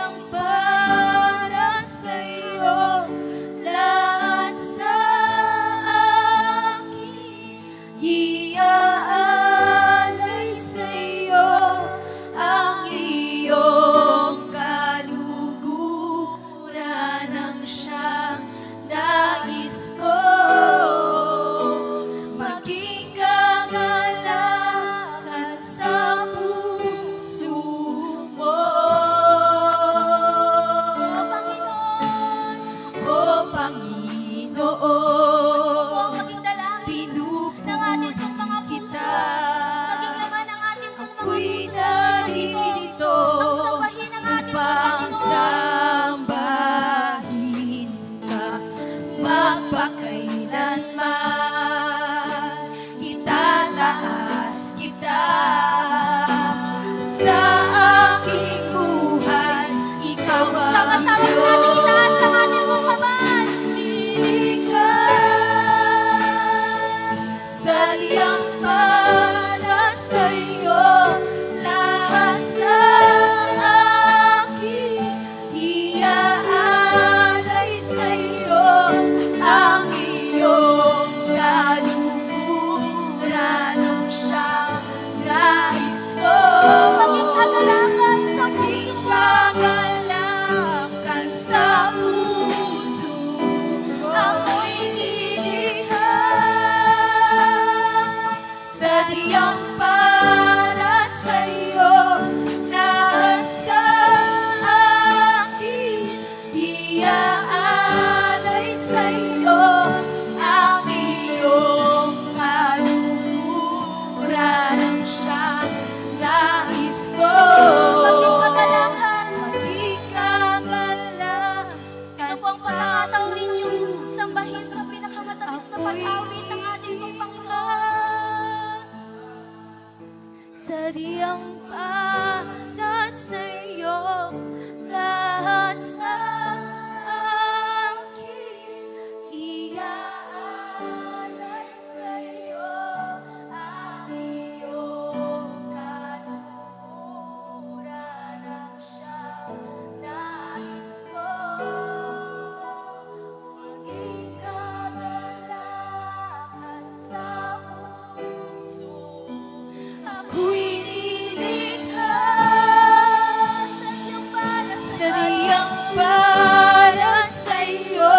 Sadyang para sa'yo, lahat sa akin, iaalay sa'yo ang iyong kaluguran ang siyang nais ko. Maging kagalakan sa puso mo, O Panginoon, maging dalangin ng ating pong mga puso, maging laman ng ating pong mga ako'y puso. naririto Ang sambahin ng ating upang Panginoon. sambahin ka magpakailanman. Itataas kita sa aking buhay, ikaw ang Sama-sama natin itaas ang ating pong kamay. Sadyang para sa'yo, lahat sa akin, iaalay sa'yo ang iyong kaluguran ang siyang nais ko. Maging kagalakan sa puso Maging mo. kagalakan sa puso, ako'y nilikha. Sadyang para sa'yo, lahat sa akin, iaalay sa'yo ang iyong kaluguran ang siyang nais ko. Maging kagalakan. Maging kagalakan Ito po ang pagkakataon ninyong sambahin ang pinakamatamis na pag-awit ng ating pong Panginoon. Sadyang para sa'yo, lahat sa akin, iaalay sa'yo ang iyong kaluguran ang siyang nais ko. Maging kagalakan sa puso, ako'y nilikha. Sadyang para sa'yo,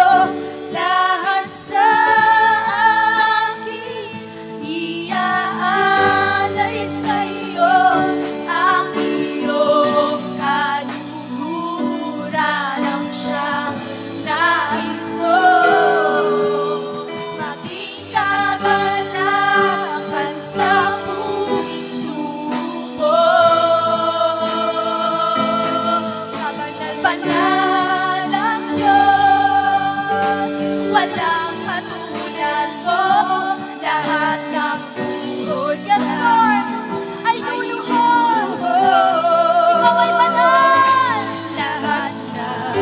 lahat sa akin, iaalay sa'yo ang iyong kaluguran ang siyang nais ko. Maging kagalakan sa puso mo. Kabanal-banal ang Diyos, walang katulad mo. Lahat ng buhay Yes, Lord, ay luluhod. Ikaw ay banal. Lahat ng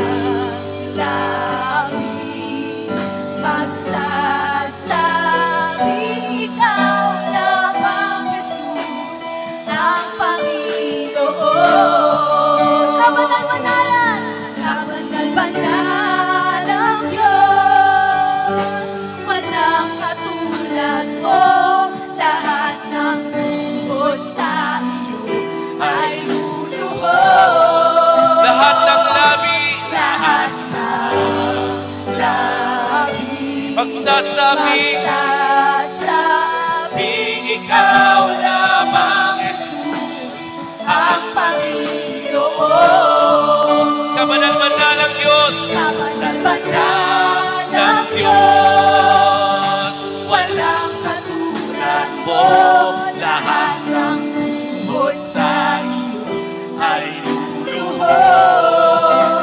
langit magsasabing ikaw lamang, Jesus, ang Panginoon. Kabanal-banalan. Kabanal-banal ang Diyos, walang katulad mo. Lahat ng buhay sa iyo ay luluhod. Lahat ng labi Lahat ng labi magsasabi, magsasabing ikaw lamang, Jesus, ang Panginoon. kabanal-banal ang Diyos, Kabanal-banal ng ang Diyos. walang katulad mo. Lahat ng buhay sa iyo ay luluhod.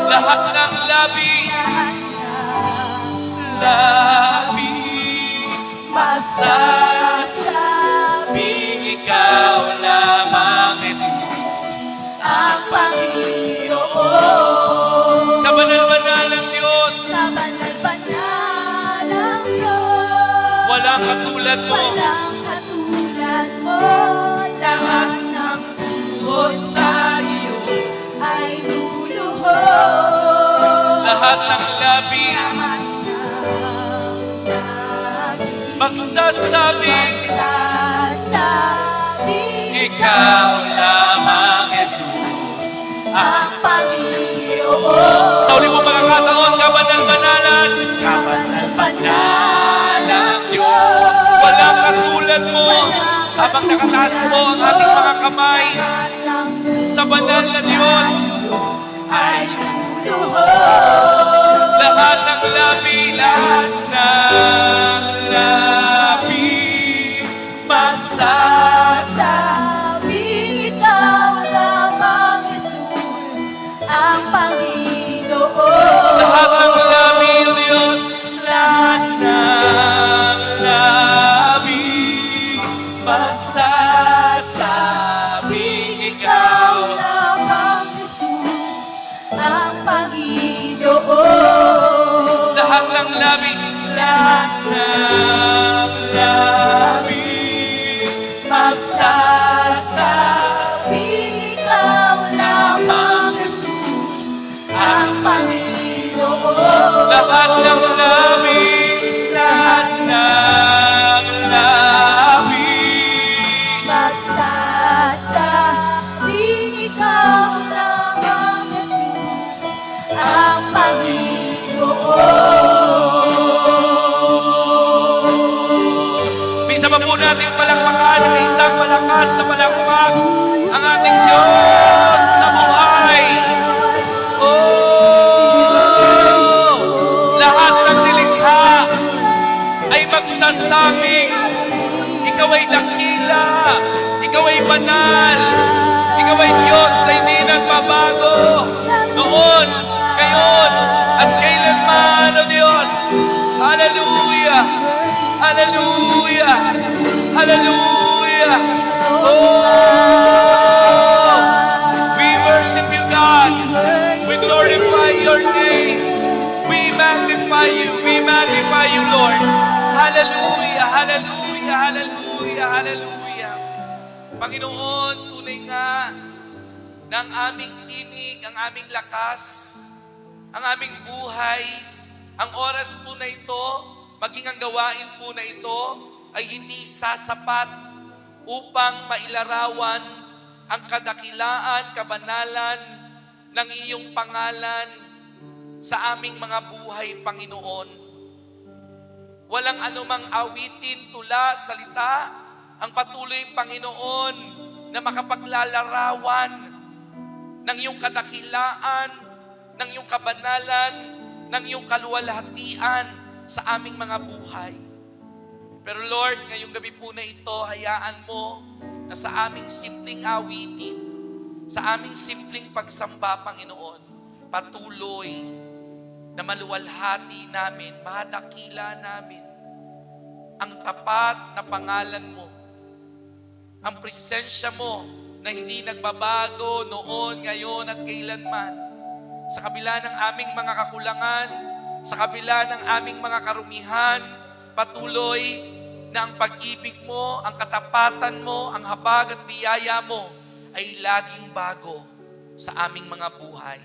Lahat ng labi, Lahat ng labi, masasabing ikaw lamang, Jesus, ang Panginoon. kabanal-banal ang Diyos. Kabanal-banal ang Diyos, Walang katulad mo. walang katulad mo. Lahat ng buhay sa iyo ay luluhod. Lahat ng labi lahat ng labi magsasabing magsasabing ikaw lamang, Jesus, ang Panginoon. Sa uli mo pagkakataon, kabanal-banalan, Kabanal-banalang Diyos, walang katulad mo. Habang nakataas mo ang ating mga kamay sa banal na Diyos, ay luluhod. lahat ng labi, lahat ng labi Magsasabing ikaw lamang, Jesus, ang Panginoon. lahat ng labi, O Diyos, lahat ng labi magsasabing ikaw. lamang, Jesus, ang Panginoon. Lahat ng labi, lahat ng labi Magsasabing ikaw lamang, Jesus, ang Panginoon. lahat ng labi, lahat ng labi Magsasabing ikaw lamang, Jesus, ang Panginoon. Bisa pa po natin palakpakan ng isang malakas sa palakpak ang ating Diyos na buhay. Oh! Lahat ng nilikha ay magsasabing, ikaw ay dakila, ikaw ay banal, ikaw ay Diyos na hindi nagbabago. Noon, ngayon, at kailanman, O Diyos. Hallelujah! Hallelujah! Hallelujah! Oh! We worship you, God. We glorify your name. We magnify you. We magnify you, Lord. Hallelujah! Hallelujah! Hallelujah! Hallelujah! Panginoon, tunay nga na ang aming tinig, ang aming lakas, ang aming buhay, ang oras po na ito, maging ang gawain po na ito, ay hindi sasapat upang mailarawan ang kadakilaan, kabanalan ng iyong pangalan sa aming mga buhay, Panginoon. Walang anumang awitin, tula, salita, ang patuloy, Panginoon, na makapaglalarawan ng iyong kadakilaan, ng iyong kabanalan, ng iyong kaluwalhatian sa aming mga buhay. Pero Lord, ngayong gabi po na ito, hayaan mo na sa aming simpleng awitin, sa aming simpleng pagsamba, Panginoon, patuloy na maluwalhati namin, madakila namin ang tapat na pangalan mo, ang presensya mo na hindi nagbabago noon, ngayon at kailanman. Sa kabila ng aming mga kakulangan, sa kabila ng aming mga karumihan, patuloy na ang pag-ibig mo, ang katapatan mo, ang habag at biyaya mo ay laging bago sa aming mga buhay.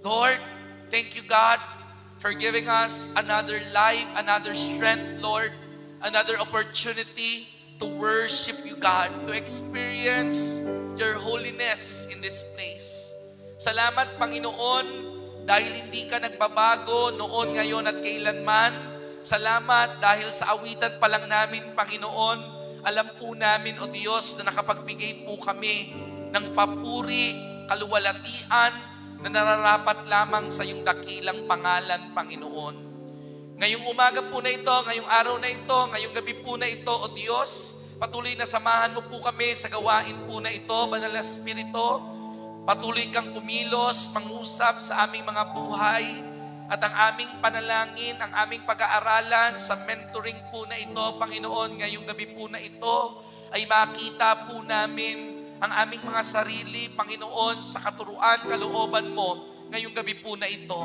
Lord, thank you, God, for giving us another life, another strength, Lord, another opportunity to worship you, God, to experience your holiness in this place. Salamat, Panginoon, dahil hindi ka nagbabago noon, ngayon at kailanman. Salamat dahil sa awitan pa lang namin, Panginoon, alam po namin, O Diyos, na nakapagbigay po kami ng papuri, kaluwalhatian na nararapat lamang sa iyong dakilang pangalan, Panginoon. Ngayong umaga po na ito, ngayong araw na ito, ngayong gabi po na ito, O Diyos, patuloy na samahan mo po kami sa gawain po na ito, Banal na Espiritu. Patuloy kang kumilos, mangusap sa aming mga buhay, at ang aming panalangin, ang aming pag-aaralan sa mentoring po na ito, Panginoon, ngayong gabi po na ito, ay makita po namin ang aming mga sarili, Panginoon, sa katuruan, kalooban mo, ngayong gabi po na ito.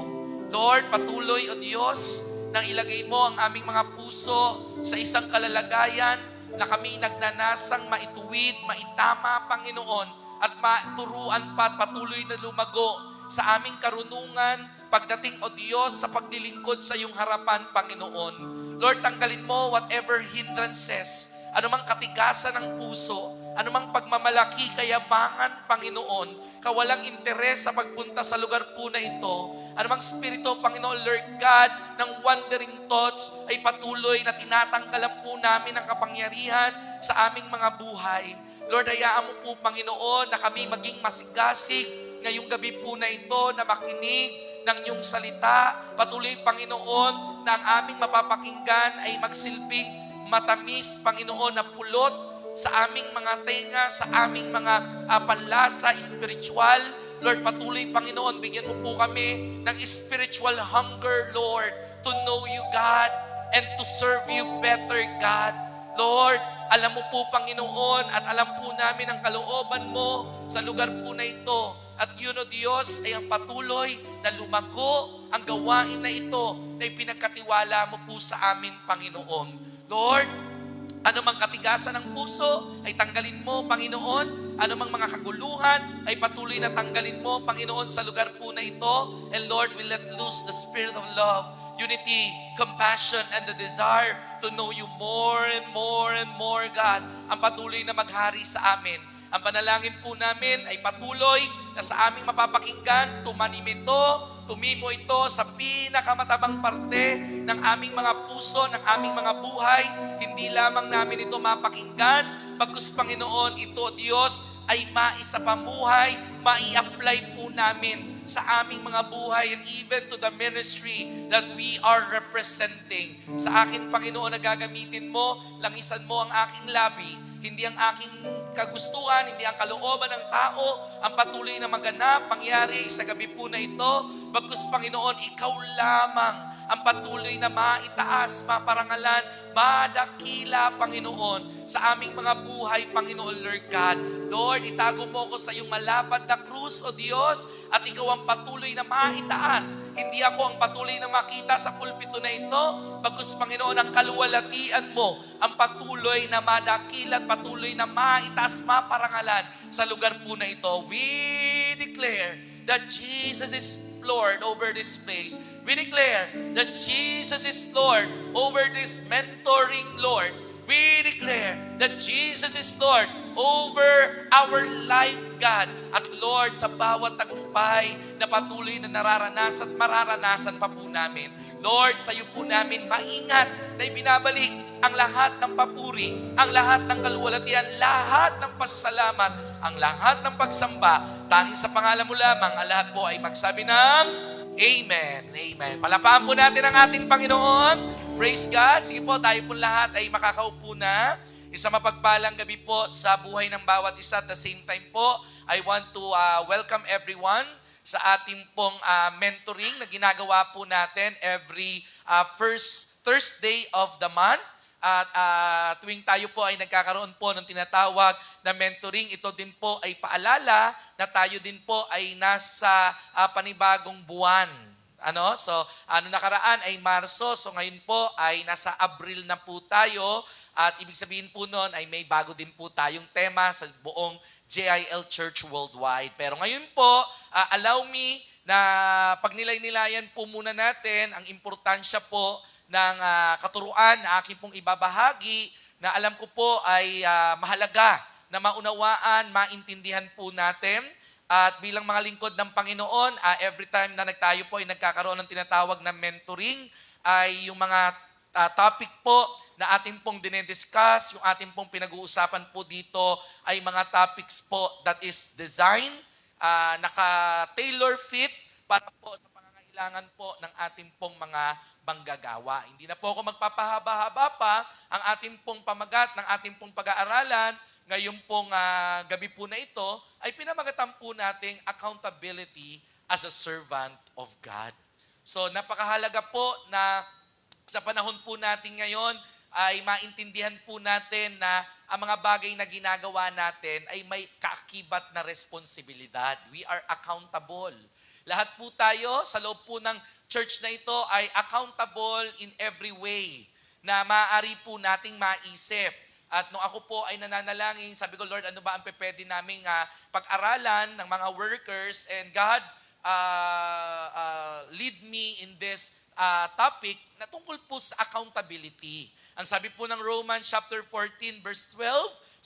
Lord, patuloy, O Diyos, nang ilagay mo ang aming mga puso sa isang kalalagayan na kami nagnanasang maituwid, maitama, Panginoon, at maturuan pa at patuloy na lumago sa aming karunungan, pagdating, O Diyos, sa paglilingkod sa iyong harapan, Panginoon. Lord, tanggalin mo whatever hindrances, anumang katigasan ng puso, anumang pagmamalaki, kayabangan, Panginoon, kawalang interes sa pagpunta sa lugar po na ito, anumang spirito, Panginoon, Lord God, ng wandering thoughts, ay patuloy na tinatanggalan po namin ang kapangyarihan sa aming mga buhay. Lord, hayaan mo po, Panginoon, na kami maging masigasig ngayong gabi po na ito, na makinig ng iyong salita. Patuloy, Panginoon, na ang aming mapapakinggan ay magsilbing matamis, Panginoon, na pulot sa aming mga tenga, sa aming mga panlasa, spiritual. Lord, patuloy, Panginoon, bigyan mo po kami ng spiritual hunger, Lord, to know you, God, and to serve you better, God. Lord, alam mo po, Panginoon, at alam po namin ang kalooban mo sa lugar po na ito. At yun, O Diyos, ay ang patuloy na lumago ang gawain na ito na ipinagkatiwala mo po sa amin, Panginoon. Lord, anumang katigasan ng puso ay tanggalin mo, Panginoon. Anumang mga kaguluhan ay patuloy na tanggalin mo, Panginoon, sa lugar po na ito. And Lord, we let loose the spirit of love, unity, compassion, and the desire to know you more and more and more, God. Ang patuloy na maghari sa amin. Ang panalangin po namin ay patuloy na sa aming mapapakinggan, tumanim ito, tumimo ito sa pinakamatabang parte ng aming mga puso, ng aming mga buhay. Hindi lamang namin ito mapakinggan, bagkus, Panginoon, ito, Diyos, ay maisapamuhay, mai-apply po namin sa aming mga buhay and even to the ministry that we are representing. Sa akin, Panginoon, na gagamitin mo, langisan mo ang aking labi, hindi ang aking kagustuhan, hindi ang kalooban ng tao, ang patuloy na maganap, mangyari sa gabi po na ito. Bagkus, Panginoon, ikaw lamang ang patuloy na maitaas, maparangalan, madakila, Panginoon, sa aming mga buhay, Panginoon, Lord God. Lord, itago mo ko sa iyong malapad na krus, O Diyos, at ikaw ang patuloy na maitaas. Hindi ako ang patuloy na makita sa pulpito na ito. Bagkus, Panginoon, ang kaluwalhatian mo, ang patuloy na madakila at patuloy na maitaas, maparangalan sa lugar po na ito. We declare that Jesus is Lord over this place. We declare that Jesus is Lord over this mentoring, Lord. We declare that Jesus is Lord over our life, God. At Lord, sa bawat tagumpay na patuloy na nararanasan at mararanasan pa po namin, Lord, sa iyo po namin maingat na ibinabalik ang lahat ng papuri, ang lahat ng kaluwalhatian, lahat ng pasasalamat, ang lahat ng pagsamba. Tanging sa pangalan mo lamang, ang lahat po ay magsabi ng Amen. Amen. Palakpakan po natin ang ating Panginoon. Praise God. Sige po, tayo po lahat ay makakaupo na. Isang mapagpalang gabi po sa buhay ng bawat isa. At the same time po, I want to welcome everyone sa ating pong mentoring na ginagawa po natin every first Thursday of the month. At tuwing tayo po ay nagkakaroon po ng tinatawag na mentoring, ito din po ay paalala na tayo din po ay nasa panibagong buwan. So, nakaraan ay Marso, so ngayon po ay nasa Abril na po tayo. At ibig sabihin po noon ay may bago din po tayong tema sa buong JIL Church Worldwide. Pero ngayon po, allow me na pagnilay-nilayan po muna natin ang importansya po ng katuruan na aking pong ibabahagi na alam ko po ay mahalaga na maunawaan, maintindihan po natin. At bilang mga lingkod ng Panginoon, every time na tayo po ay nagkakaroon ng tinatawag na mentoring, ay yung mga topic po na ating pong dinediscuss, yung ating pong pinag-uusapan po dito ay mga topics po that is design, naka-tailor fit para po sa pangangailangan po ng ating pong mga manggagawa. Hindi na po ako magpapahaba-haba pa ang ating pong pamagat ng ating pong pag-aaralan. Ngayon pong gabi po na ito ay pinamagatan po nating accountability as a servant of God. So napakahalaga po na sa panahon po natin ngayon ay maintindihan po natin na ang mga bagay na ginagawa natin ay may kaakibat na responsibilidad. We are accountable. Lahat po tayo sa loob po ng church na ito ay accountable in every way na maaari po nating maisip. At nung ako po ay nananalangin, sabi ko, Lord, ano ba ang pwede naming pag-aralan ng mga workers? And God, lead me in this topic na tungkol po sa accountability. Ang sabi po ng Romans chapter 14 verse 12,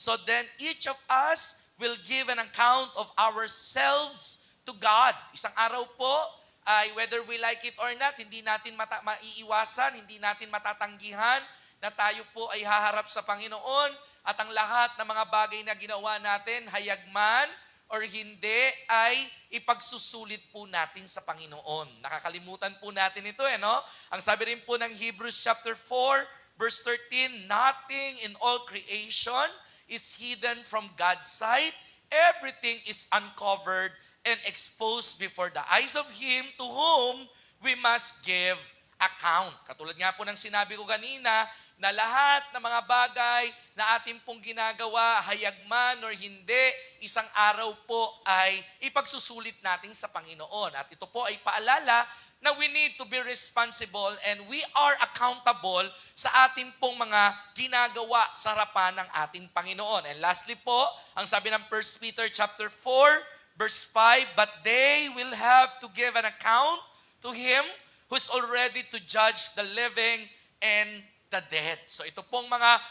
so then each of us will give an account of ourselves to God. Isang araw po, ay whether we like it or not, hindi natin maiiwasan, hindi natin matatanggihan na tayo po ay haharap sa Panginoon at ang lahat ng mga bagay na ginawa natin, hayag man or hindi, ay ipagsusulit po natin sa Panginoon. Nakakalimutan po natin ito, no? Ang sabi rin po ng Hebrews chapter 4, verse 13, nothing in all creation is hidden from God's sight. Everything is uncovered and exposed before the eyes of Him to whom we must give account. Katulad nga po ng sinabi ko kanina, na lahat ng mga bagay na ating pong ginagawa, hayag man or hindi, isang araw po ay ipagsusulit natin sa Panginoon. At ito po ay paalala na we need to be responsible and we are accountable sa ating pong mga ginagawa sa harapan ng ating Panginoon. And lastly po, ang sabi ng 1 Peter chapter 4, verse 5, but they will have to give an account to Him who's already to judge the living and the dead. So ito pong mga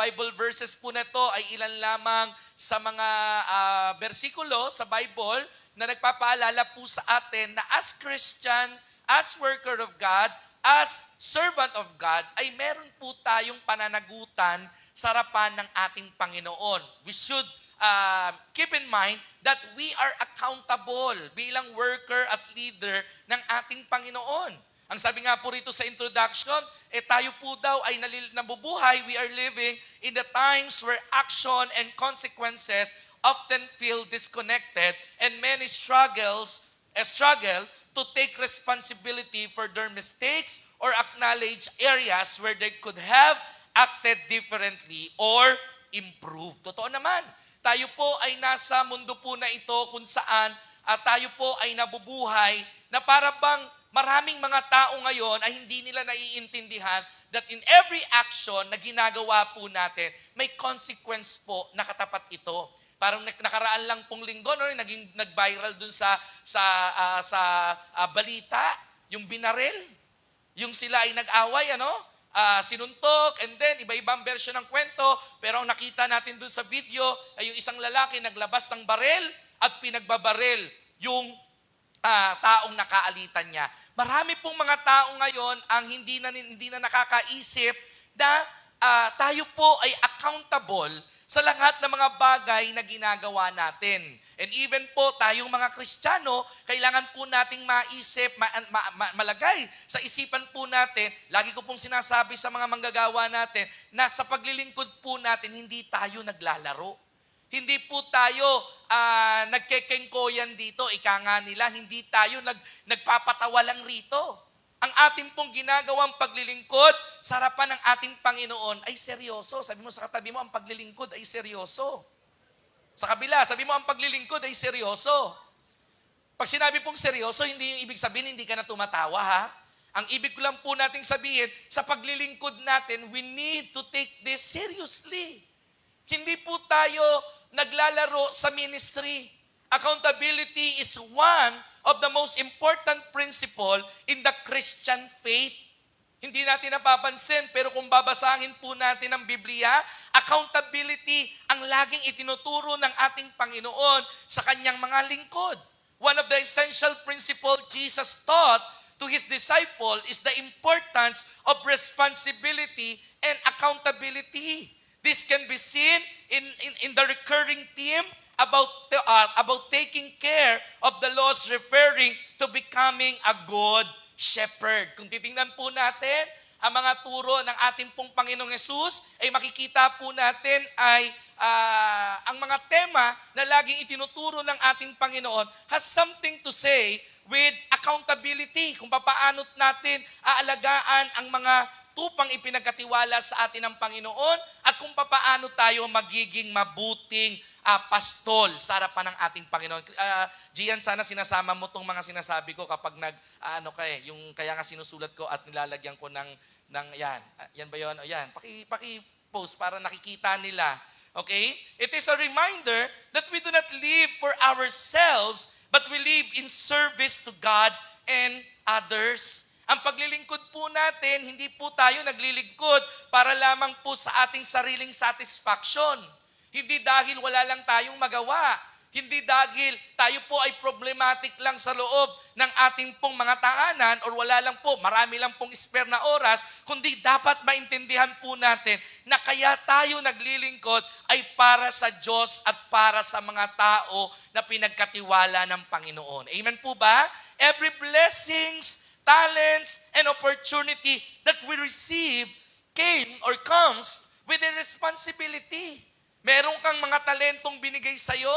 Bible verses po na ito ay ilan lamang sa mga bersikulo sa Bible na nagpapaalala po sa atin na as Christian, as worker of God, as servant of God, ay meron po tayong pananagutan sa harapan ng ating Panginoon. We should keep in mind that we are accountable bilang worker at leader ng ating Panginoon. Ang sabi nga po rito sa introduction, tayo po daw ay nabubuhay, we are living in the times where action and consequences often feel disconnected and many struggle to take responsibility for their mistakes or acknowledge areas where they could have acted differently or improved. Totoo naman, tayo po ay nasa mundo po na ito kung saan tayo po ay nabubuhay na para bang maraming mga tao ngayon ay hindi nila naiintindihan that in every action na ginagawa po natin, may consequence po na katapat ito. Parang nakaraan lang pong linggo, no, nag-viral dun sa balita, yung binaril, yung sila ay nag-away, sinuntok, and then iba-ibang version ng kwento, pero ang nakita natin dun sa video ay yung isang lalaki naglabas ng baril at pinagbabaril yung taong nakaalitan niya. Marami pong mga tao ngayon ang hindi na nakakaisip na tayo po ay accountable sa lahat ng mga bagay na ginagawa natin. And even po tayong mga Kristiyano, kailangan po nating maisip, malagay sa isipan po natin, lagi ko pong sinasabi sa mga manggagawa natin, na sa paglilingkod po natin, hindi tayo naglalaro. Hindi po tayo nagkekengkoyan dito, ika nga nila, hindi tayo nagpapatawa lang rito. Ang ating pong ginagawang paglilingkod sa harapan ng ating Panginoon ay seryoso. Sabi mo sa katabi mo, ang paglilingkod ay seryoso. Sa kabila, sabi mo, ang paglilingkod ay seryoso. Pag sinabi pong seryoso, hindi yung ibig sabihin, hindi ka na tumatawa, ha? Ang ibig ko lang po nating sabihin, sa paglilingkod natin, we need to take this seriously. Hindi po tayo naglalaro sa ministry. Accountability is one of the most important principle in the Christian faith. Hindi natin napapansin, pero kung babasahin po natin ang Biblia, accountability ang laging itinuturo ng ating Panginoon sa kanyang mga lingkod. One of the essential principles Jesus taught to His disciple is the importance of responsibility and accountability. This can be seen in the recurring theme about taking care of the lost, referring to becoming a good shepherd. Kung titingnan po natin ang mga turo ng ating pong Panginoong Hesus, ay makikita po natin ay ang mga tema na laging itinuturo ng ating Panginoon has something to say with accountability. Kung paano natin aalagaan ang mga tupang ipinagkatiwala sa atin ng Panginoon at kung paano tayo magiging mabuting pastol sa harapan ng ating Panginoon. Gian, sana sinasama mo tong mga sinasabi ko kapag yung kaya nga sinusulat ko at nilalagyan ko ng yan. Yan ba yun? O yan. Paki-post para nakikita nila. Okay? It is a reminder that we do not live for ourselves, but we live in service to God and others. Ang paglilingkod po natin, hindi po tayo naglilingkod para lamang po sa ating sariling satisfaction. Hindi dahil wala lang tayong magawa. Hindi dahil tayo po ay problematic lang sa loob ng ating pong mga tahanan or wala lang po, marami lang pong spare na oras, kundi dapat maintindihan po natin na kaya tayo naglilingkod ay para sa Diyos at para sa mga tao na pinagkatiwala ng Panginoon. Amen po ba? Every blessings, talents, and opportunity that we receive came or comes with a responsibility. Meron kang mga talentong binigay sa'yo,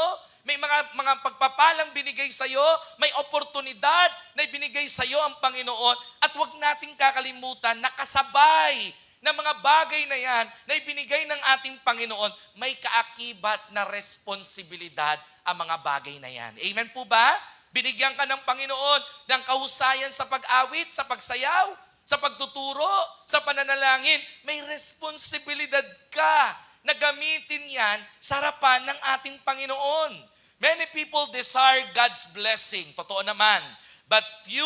may mga pagpapalang binigay sa'yo, may oportunidad na ibinigay sa'yo ang Panginoon, at huwag nating kakalimutan na kasabay na mga bagay na yan na ibinigay ng ating Panginoon, may kaakibat na responsibilidad ang mga bagay na yan. Amen po ba? Binigyan ka ng Panginoon ng kahusayan sa pag-awit, sa pagsayaw, sa pagtuturo, sa pananalangin, may responsibilidad ka na gamitin yan sa harapan ng ating Panginoon. Many people desire God's blessing. Totoo naman. But few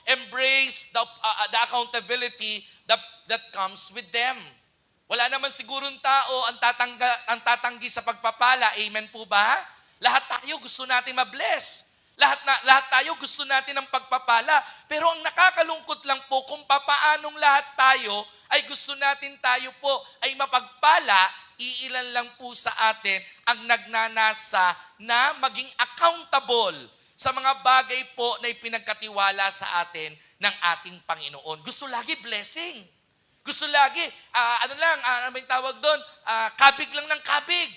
embrace the accountability that comes with them. Wala naman sigurong tao ang tatanggi sa pagpapala. Amen po ba? Lahat tayo gusto natin ma-bless. Lahat tayo gusto natin ng pagpapala. Pero ang nakakalungkot lang po kung papaanong lahat tayo ay gusto natin tayo po ay mapagpala, iilan lang po sa atin ang nagnanasa na maging accountable sa mga bagay po na ipinagkatiwala sa atin ng ating Panginoon. Gusto lagi blessing. Gusto lagi, may tawag doon, kabig lang ng kabig.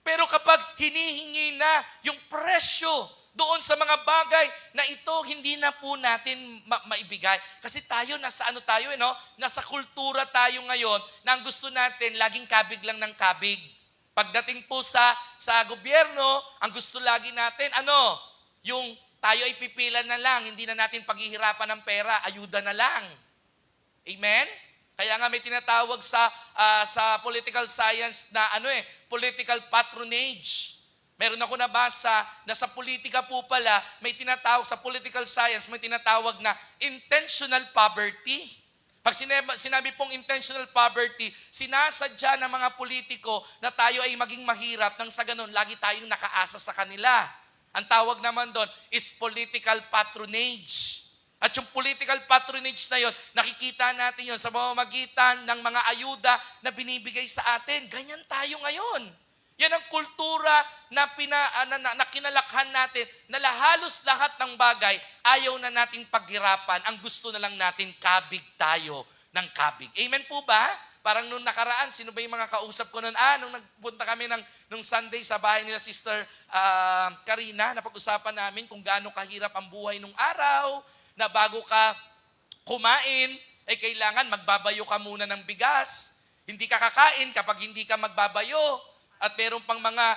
Pero kapag hinihingi na yung presyo doon sa mga bagay na ito, hindi na po natin maibigay. Kasi tayo, nasa Nasa kultura tayo ngayon na ang gusto natin, laging kabig lang ng kabig. Pagdating po sa gobyerno, ang gusto lagi natin, yung tayo ay pipila na lang, hindi na natin paghihirapan ng pera, ayuda na lang. Amen? Kaya nga may tinatawag sa political science na political patronage. Meron ako nabasa na sa politika po pala, may tinatawag sa political science, may tinatawag na intentional poverty. Pag sinabi pong intentional poverty, sinasadya ng mga politiko na tayo ay maging mahirap nang sa ganun, lagi tayong nakaasa sa kanila. Ang tawag naman doon is political patronage. At yung political patronage na yon, nakikita natin yon sa pamamagitan ng mga ayuda na binibigay sa atin. Ganyan tayo ngayon. Yan ang kultura na kinalakhan natin na halos lahat ng bagay ayaw na nating paghirapan. Ang gusto na lang natin, kabig tayo ng kabig. Amen po ba? Parang nung nakaraan, sino ba yung mga kausap ko noon? Nung nagpunta kami nung Sunday sa bahay nila Sister Karina, napag-usapan namin kung gaano kahirap ang buhay nung araw, na bago ka kumain, ay kailangan magbabayo ka muna ng bigas. Hindi ka kakain kapag hindi ka magbabayo. At meron pang mga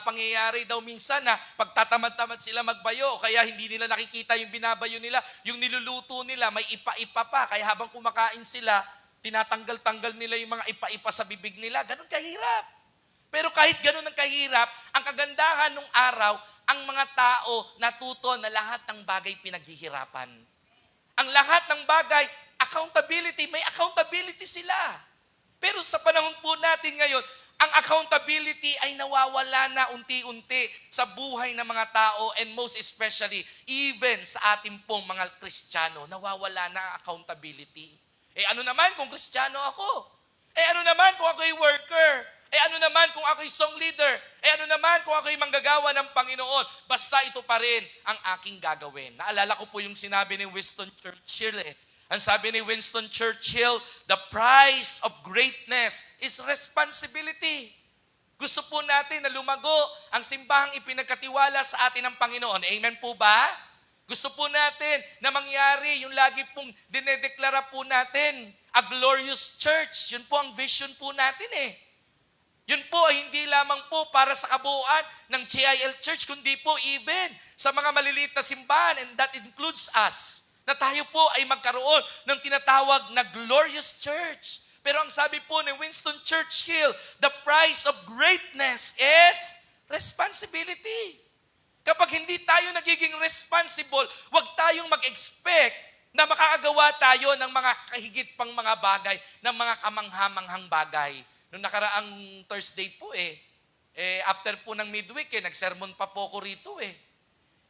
pangyayari daw minsan na pagtatamad-tamad sila magbayo, kaya hindi nila nakikita yung binabayo nila, yung niluluto nila, may ipa-ipa pa. Kaya habang kumakain sila, tinatanggal-tanggal nila yung mga ipa-ipa sa bibig nila. Ganun kahirap. Pero kahit ganun ang kahirap, ang kagandahan ng araw, ang mga tao natuto na lahat ng bagay pinaghihirapan. Ang lahat ng bagay, accountability, may accountability sila. Pero sa panahon po natin ngayon, ang accountability ay nawawala na unti-unti sa buhay ng mga tao, and most especially, even sa ating pong mga Kristiyano, nawawala na ang accountability. Ano naman kung Kristiyano ako? Ano naman kung ako'y worker? Ano naman kung ako'y song leader? Ano naman kung ako'y manggagawa ng Panginoon? Basta ito pa rin ang aking gagawin. Naalala ko po yung sinabi ni Winston Churchill. Ang sabi ni Winston Churchill, the price of greatness is responsibility. Gusto po natin na lumago ang simbahang ipinagkatiwala sa atin ng Panginoon. Amen po ba? Gusto po natin na mangyari yung lagi pong dinedeklara po natin, a glorious church. Yun po ang vision po natin Yun po ay hindi lamang po para sa kabuuan ng GIL Church, kundi po even sa mga maliliit na simbahan, and that includes us, na tayo po ay magkaroon ng tinatawag na glorious church. Pero ang sabi po ni Winston Churchill, the price of greatness is responsibility. Kapag hindi tayo nagiging responsible, huwag tayong mag-expect na makakagawa tayo ng mga kahigit pang mga bagay, ng mga kamanghamanghang bagay. Noong nakaraang Thursday po after po ng midweek nagsermon pa po ko rito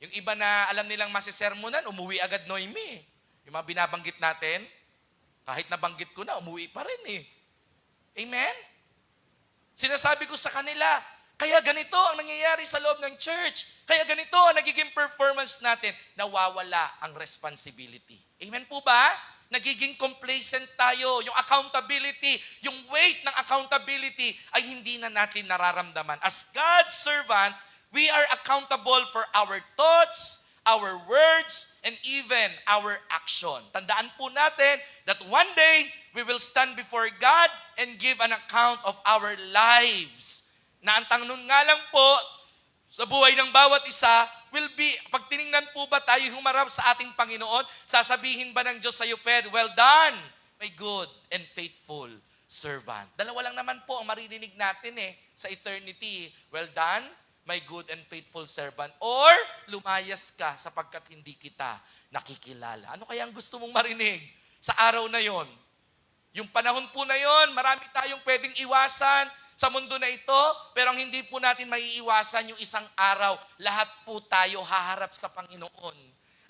Yung iba na alam nilang masisermonan, umuwi agad Noemi Yung mga binabanggit natin, kahit nabanggit ko na, umuwi pa rin Amen? Sinasabi ko sa kanila, kaya ganito ang nangyayari sa loob ng church. Kaya ganito ang nagiging performance natin. Nawawala ang responsibility. Amen po ba? Nagiging complacent tayo. Yung accountability, yung weight ng accountability ay hindi na natin nararamdaman. As God's servant, we are accountable for our thoughts, our words, and even our action. Tandaan po natin that one day, we will stand before God and give an account of our lives. Na ang tanong nga lang po, sa buhay ng bawat isa, will be, pag tiningnan po ba tayo humarap sa ating Panginoon, sasabihin ba ng Diyos sa iyo, Pedro, well done, my good and faithful servant. Dalawa lang naman po ang maririnig natin sa eternity. Well done, my good and faithful servant. Or, lumayas ka sapagkat hindi kita nakikilala. Ano kaya ang gusto mong marinig sa araw na yon? Yung panahon po na yon, marami tayong pwedeng iwasan sa mundo na ito, pero ang hindi po natin maiiwasan yung isang araw, lahat po tayo haharap sa Panginoon.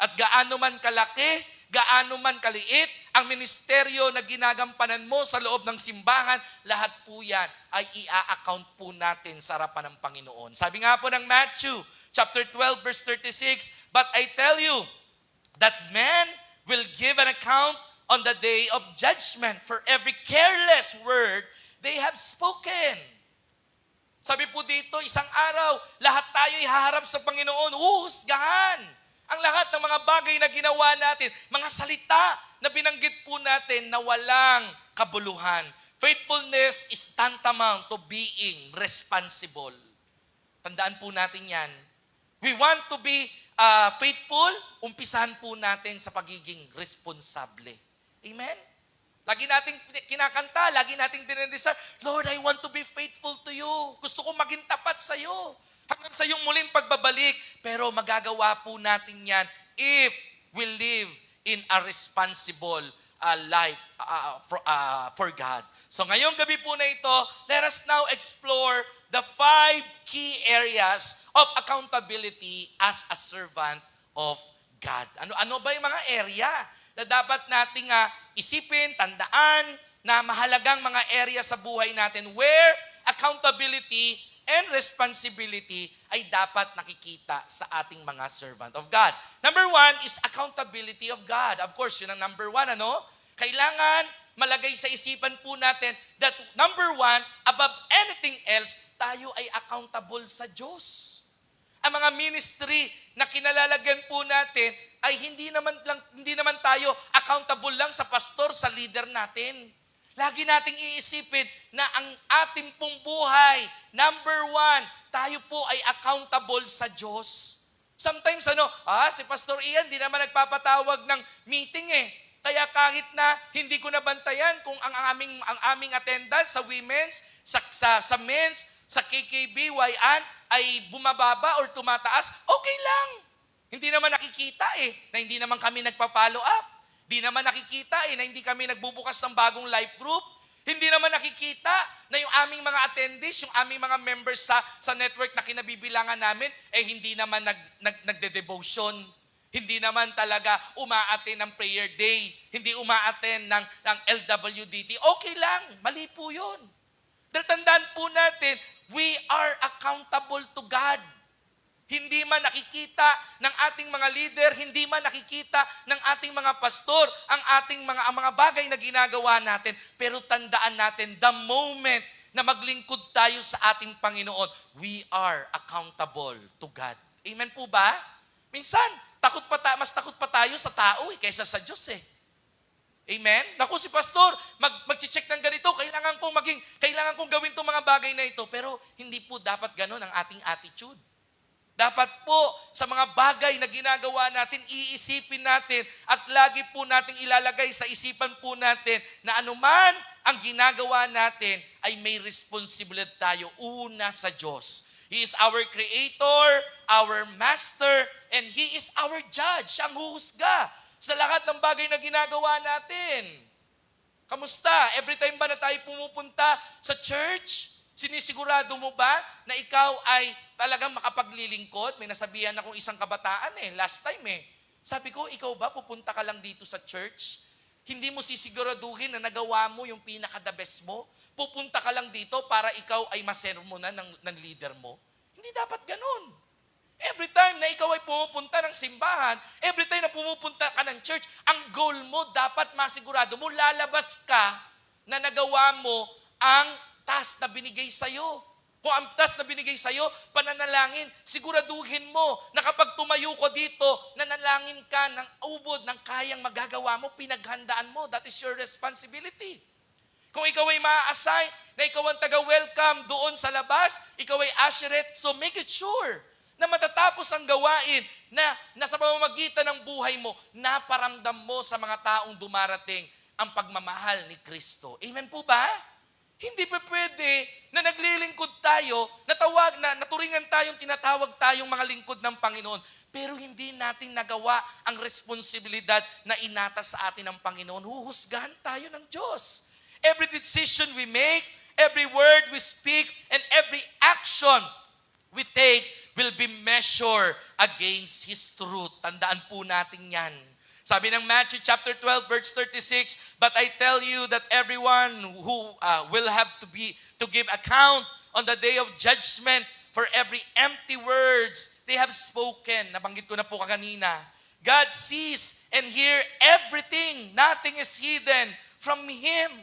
At gaano man kalaki, gaano man kaliit, ang ministeryo na ginagampanan mo sa loob ng simbahan, lahat po yan ay i-account po natin sa harapan ng Panginoon. Sabi nga po ng Matthew, chapter 12, verse 36, but I tell you that men will give an account on the day of judgment for every careless word they have spoken. Sabi po dito, isang araw, lahat tayo ihaharap sa Panginoon, huhusgahan ang lahat ng mga bagay na ginawa natin, mga salita na binanggit po natin na walang kabuluhan. Faithfulness is tantamount to being responsible. Tandaan po natin yan. We want to be faithful, umpisahan po natin sa pagiging responsable. Amen? Lagi nating kinakanta, lagi nating dinedesire, Lord, I want to be faithful to you. Gusto ko maging tapat sa iyo. Hanggang sa iyong muling pagbabalik. Pero magagawa po natin yan if we live in a responsible life for God. So ngayong gabi po na ito, let us now explore the 5 key areas of accountability as a servant of God. Ano ba yung mga area na dapat nating isipin, tandaan, na mahalagang mga area sa buhay natin where accountability and responsibility ay dapat nakikita sa ating mga servant of God. Number 1 is accountability of God. Of course, yun ang number 1, Kailangan malagay sa isipan po natin that number 1, above anything else, tayo ay accountable sa Diyos. Ang mga ministry na kinalalagyan po natin ay hindi naman tayo accountable lang sa pastor, sa leader natin. Lagi nating iisipin na ang ating pong buhay, number 1, tayo po ay accountable sa Diyos. Sometimes si Pastor Ian di naman nagpapatawag ng meeting Kaya kahit na hindi ko nabantayan kung ang aming attendance sa women's, sa men's, sa KKB, YAN ay bumababa or tumataas, okay lang. Hindi naman nakikita na hindi naman kami nagpa-follow up. Hindi naman nakikita na hindi kami nagbubukas ng bagong life group. Hindi naman nakikita na yung aming mga attendees, yung aming mga members sa network na kinabibilangan namin, hindi naman nagde-devotion. Hindi naman talaga umaaten ng prayer day. Hindi umaaten ng LWDT. Okay lang, mali po yun. Dahil tandaan po natin, we are accountable to God. Hindi man nakikita ng ating mga leader, hindi man nakikita ng ating mga pastor, ang mga bagay na ginagawa natin. Pero tandaan natin, the moment na maglingkod tayo sa ating Panginoon, we are accountable to God. Amen po ba? Minsan, mas takot pa tayo sa tao kaysa sa Diyos Amen? Naku, si pastor, mag-check ng ganito, kailangan kong gawin itong mga bagay na ito. Pero hindi po dapat ganun ang ating attitude. Dapat po sa mga bagay na ginagawa natin, iisipin natin at lagi po nating ilalagay sa isipan po natin na anuman ang ginagawa natin ay may responsibilidad tayo una sa Diyos. He is our creator, our master, and He is our judge. Siya ang huhusga sa lahat ng bagay na ginagawa natin. Kamusta? Every time ba na tayo pumupunta sa church, sinisigurado mo ba na ikaw ay talagang makapaglilingkod? May nasabihan akong isang kabataan last time Sabi ko, ikaw ba pupunta ka lang dito sa church? Hindi mo sisiguraduhin na nagawa mo yung pinaka-the best mo? Pupunta ka lang dito para ikaw ay masermonan ng leader mo? Hindi dapat ganun. Every time na ikaw ay pumupunta ng simbahan, every time na pumupunta ka ng church, ang goal mo dapat masigurado mo, lalabas ka na nagawa mo ang task na binigay sa'yo. Kung ang task na binigay sa'yo, pananalangin, siguraduhin mo na kapag tumayo ko dito, nanalangin ka ng ubod ng kayang magagawa mo, pinaghandaan mo. That is your responsibility. Kung ikaw ay maa-assign na ikaw ang taga-welcome doon sa labas, ikaw ay usherette, so make it sure na matatapos ang gawain na nasa pamamagitan ng buhay mo, naparamdam mo sa mga taong dumarating ang pagmamahal ni Kristo. Amen po ba? Hindi pa pwede na naglilingkod tayo, naturingan tayong tinatawag tayong mga lingkod ng Panginoon, pero hindi natin nagawa ang responsibilidad na inata sa atin ng Panginoon. Huhusgahan tayo ng Diyos. Every decision we make, every word we speak, and every action we take will be measured against His truth. Tandaan po natin yan. Sabi ng Matthew chapter 12 verse 36, "But I tell you that everyone who will have to give account on the day of judgment for every empty words they have spoken." Nabanggit ko na po kanina. God sees and hear everything. Nothing is hidden from Him.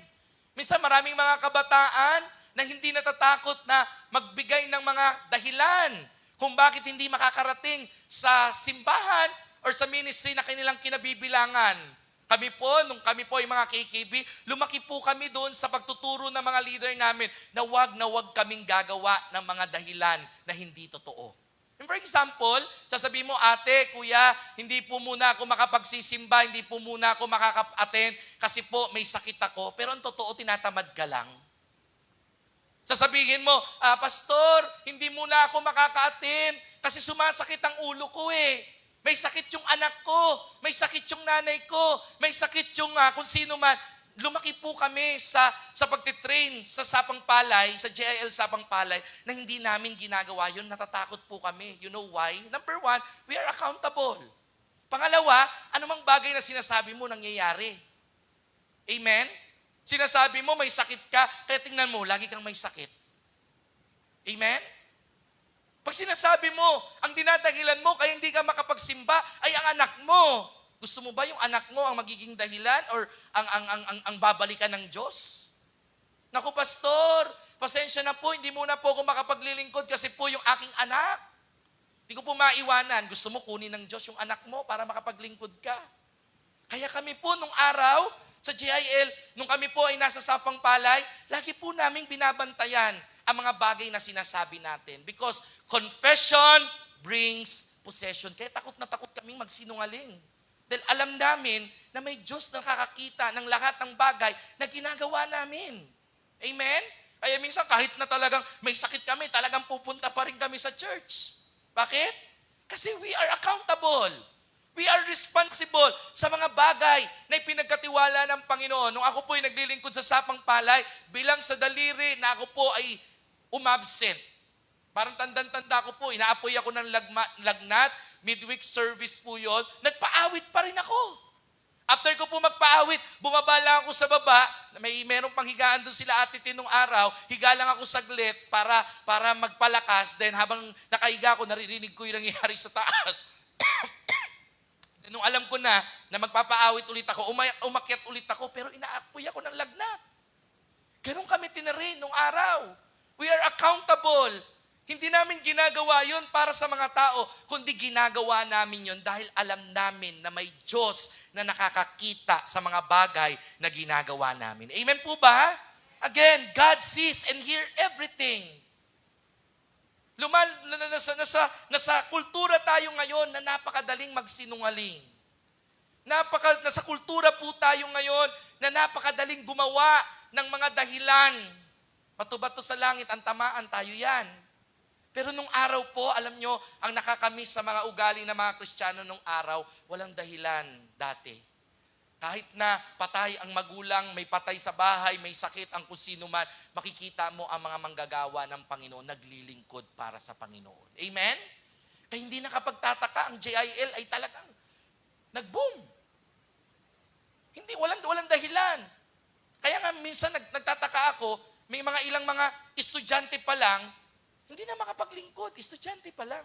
Minsan maraming mga kabataan na hindi natatakot na magbigay ng mga dahilan kung bakit hindi makakarating sa simbahan or sa ministry na kanilang kinabibilangan. Kami po, nung kami po ay mga KKB, lumaki po kami doon sa pagtuturo ng mga leader namin na wag kaming gagawa ng mga dahilan na hindi totoo. For example, sasabihin mo, ate, kuya, hindi po muna ako makapagsisimba, hindi po muna ako makaka-attend kasi po may sakit ako. Pero ang totoo, tinatamad ka lang. Sasabihin mo, pastor, hindi muna ako makaka-attend kasi sumasakit ang ulo ko May sakit yung anak ko, may sakit yung nanay ko, may sakit yung kung sino man. Lumaki po kami sa pagtitrain sa Sapang Palay, sa JIL Sapang Palay, na hindi namin ginagawa yun, natatakot po kami. You know why? Number one, we are accountable. Pangalawa, anumang bagay na sinasabi mo nangyayari. Amen? Sinasabi mo may sakit ka, kaya tingnan mo, lagi kang may sakit. Amen? Pag sinasabi mo, ang dinadahilan mo kaya hindi ka makapagsimba ay ang anak mo. Gusto mo ba yung anak mo ang magiging dahilan or ang babalikan ng Diyos? Naku, pastor, pasensya na po, hindi muna po ako makapaglilingkod kasi po yung aking anak. Hindi ko po maiwanan. Gusto mo kunin ng Diyos yung anak mo para makapaglingkod ka. Kaya kami po nung araw sa GIL, nung kami po ay nasa Sapang Palay, lagi po naming binabantayan ang mga bagay na sinasabi natin. Because confession brings possession. Kaya takot na takot kaming magsinungaling. Dahil alam namin na may Diyos na nakakakita ng lahat ng bagay na ginagawa namin. Amen? Kaya minsan kahit na talagang may sakit kami, talagang pupunta pa rin kami sa church. Bakit? Kasi we are accountable. We are responsible sa mga bagay na ipinagkatiwala ng Panginoon. Nung ako po ay naglilingkod sa Sapang Palay, bilang sa daliri na ako po ay umabsent. Parang tandang-tanda ko po, inaapoy ako ng lagnat, midweek service po yun, nagpaawit pa rin ako. After ko po magpaawit, bumaba lang ako sa baba, merong panghigaan doon sila Ate Tin nung araw, higa lang ako saglit para magpalakas, then habang nakahiga ako, naririnig ko yung nangyayari sa taas. Nung alam ko na magpapaawit ulit ako, umakyat ulit ako, pero inaapoy ako ng lagnat. Ganun kami tinarin nung araw. We are accountable. Hindi namin ginagawa yun para sa mga tao, kundi ginagawa namin yun dahil alam namin na may Diyos na nakakakita sa mga bagay na ginagawa namin. Amen po ba? Again, God sees and hears everything. Nasa kultura tayo ngayon na napakadaling magsinungaling. Nasa kultura po tayo ngayon na napakadaling gumawa ng mga dahilan. Bato-bato sa langit, ang tamaan tayo yan. Pero nung araw po, alam nyo, ang nakakamiss sa mga ugali ng mga Kristiyano nung araw, walang dahilan dati. Kahit na patay ang magulang, may patay sa bahay, may sakit ang kung sino man, makikita mo ang mga manggagawa ng Panginoon naglilingkod para sa Panginoon. Amen? Kaya hindi nakapagtataka, ang JIL ay talagang nag-boom. Hindi, walang dahilan. Kaya nga minsan nagtataka ako, may mga ilang mga estudyante pa lang, hindi na makapaglingkod, estudyante pa lang.